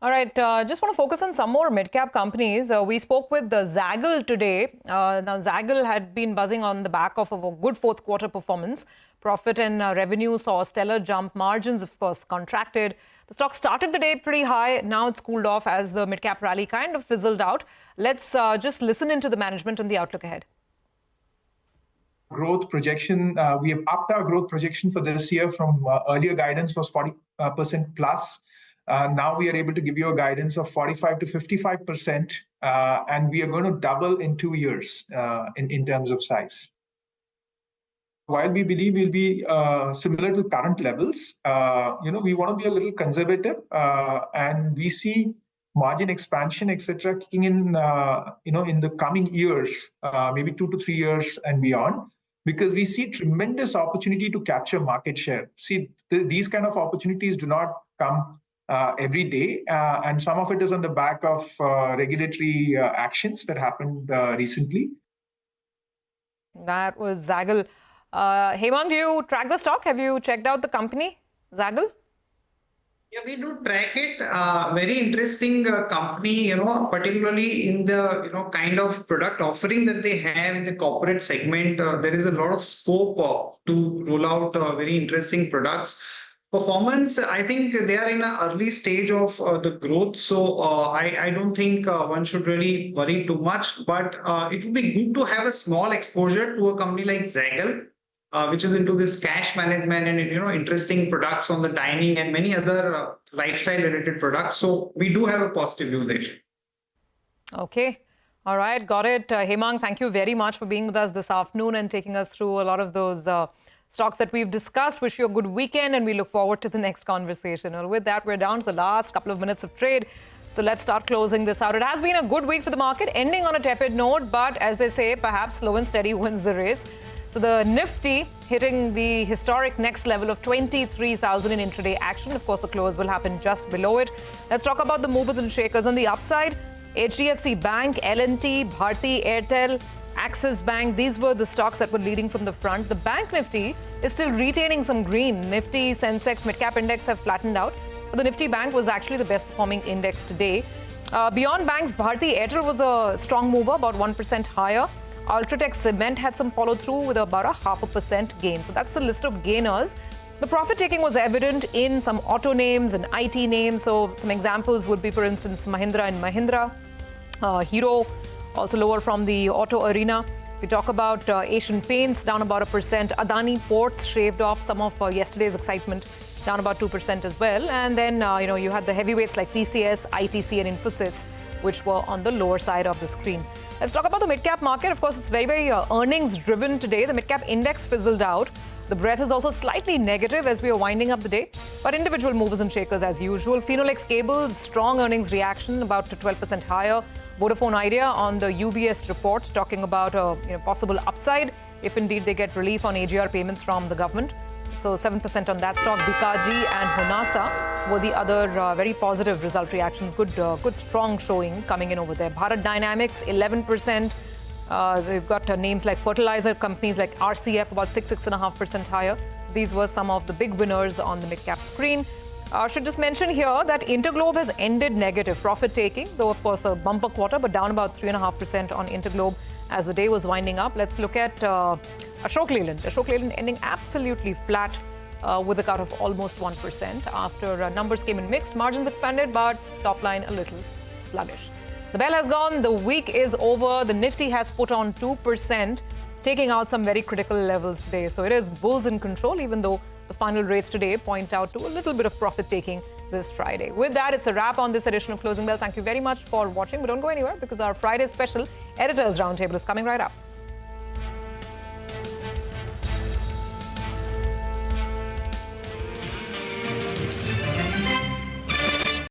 All right. Just want to focus on some more mid-cap companies. We spoke with Zaggle today. Now, Zaggle had been buzzing on the back of a good fourth quarter performance. Profit and revenue saw a stellar jump. Margins, of course, contracted. The stock started the day pretty high. Now it's cooled off as the mid-cap rally kind of fizzled out. Let's just listen into the management on the outlook ahead.
Growth projection, we have upped our growth projection for this year from earlier guidance was 40% plus. Now we are able to give you a guidance of 45 to 55%, and we are going to double in 2 years in terms of size. While we believe we'll be similar to current levels, we want to be a little conservative, and we see margin expansion, etc., kicking in, in the coming years, maybe 2 to 3 years and beyond, because we see tremendous opportunity to capture market share. See, these kind of opportunities do not come every day, and some of it is on the back of regulatory actions that happened recently.
That was Zaggle. Hemang, do you track the stock? Have you checked out the company, Zaggle?
Yeah, we do track it. Very interesting company, particularly in the, kind of product offering that they have in the corporate segment. There is a lot of scope to roll out very interesting products. Performance, I think they are in an early stage of the growth. So I don't think one should really worry too much, but it would be good to have a small exposure to a company like Zaggle, which is into this cash management and interesting products on the dining and many other lifestyle related products. So we do have a positive view there.
Okay. All right. Got it. Hemang, thank you very much for being with us this afternoon and taking us through a lot of those stocks that we've discussed. Wish you a good weekend and we look forward to the next conversation. Well, with that, we're down to the last couple of minutes of trade. So let's start closing this out. It has been a good week for the market, ending on a tepid note, but as they say, perhaps slow and steady wins the race. So the Nifty hitting the historic next level of 23,000 in intraday action. Of course, the close will happen just below it. Let's talk about the movers and shakers. On the upside, HDFC Bank, L&T, Bharti Airtel, Axis Bank, these were the stocks that were leading from the front. The Bank Nifty is still retaining some green. Nifty, Sensex, Midcap Index have flattened out. But the Nifty Bank was actually the best performing index today. Beyond banks, Bharti Airtel was a strong mover, about 1% higher. Ultratech Cement had some follow through with about a 0.5% gain. So that's the list of gainers. The profit taking was evident in some auto names and IT names. So some examples would be, for instance, Mahindra and Mahindra, Hero, also lower from the auto arena. We talk about Asian Paints down about 1%. Adani Ports shaved off some of yesterday's excitement, down about 2% as well. And then, you had the heavyweights like TCS, ITC and Infosys, which were on the lower side of the screen. Let's talk about the mid-cap market. Of course, it's very, very earnings-driven today. The mid-cap index fizzled out. The breadth is also slightly negative as we are winding up the day. But individual movers and shakers as usual. Phenolics Cables, strong earnings reaction, about 12% higher. Vodafone Idea on the UBS report, talking about a possible upside if indeed they get relief on AGR payments from the government. So 7% on that stock. Bikaji and Honasa were the other very positive result reactions. Good strong showing coming in over there. Bharat Dynamics, 11%. So you've got names like fertilizer companies like RCF, about 6.5% higher. So these were some of the big winners on the mid-cap screen. I should just mention here that Interglobe has ended negative profit taking, though of course a bumper quarter, but down about 3.5% on Interglobe as the day was winding up. Let's look at Ashok Leyland. Ashok Leyland ending absolutely flat with a cut of almost 1% after numbers came in mixed. Margins expanded, but top line a little sluggish. The bell has gone. The week is over. The Nifty has put on 2%, taking out some very critical levels today. So it is bulls in control, even though the final rates today point out to a little bit of profit taking this Friday. With that, it's a wrap on this edition of Closing Bell. Thank you very much for watching, but don't go anywhere because our Friday special Editors Roundtable is coming right up.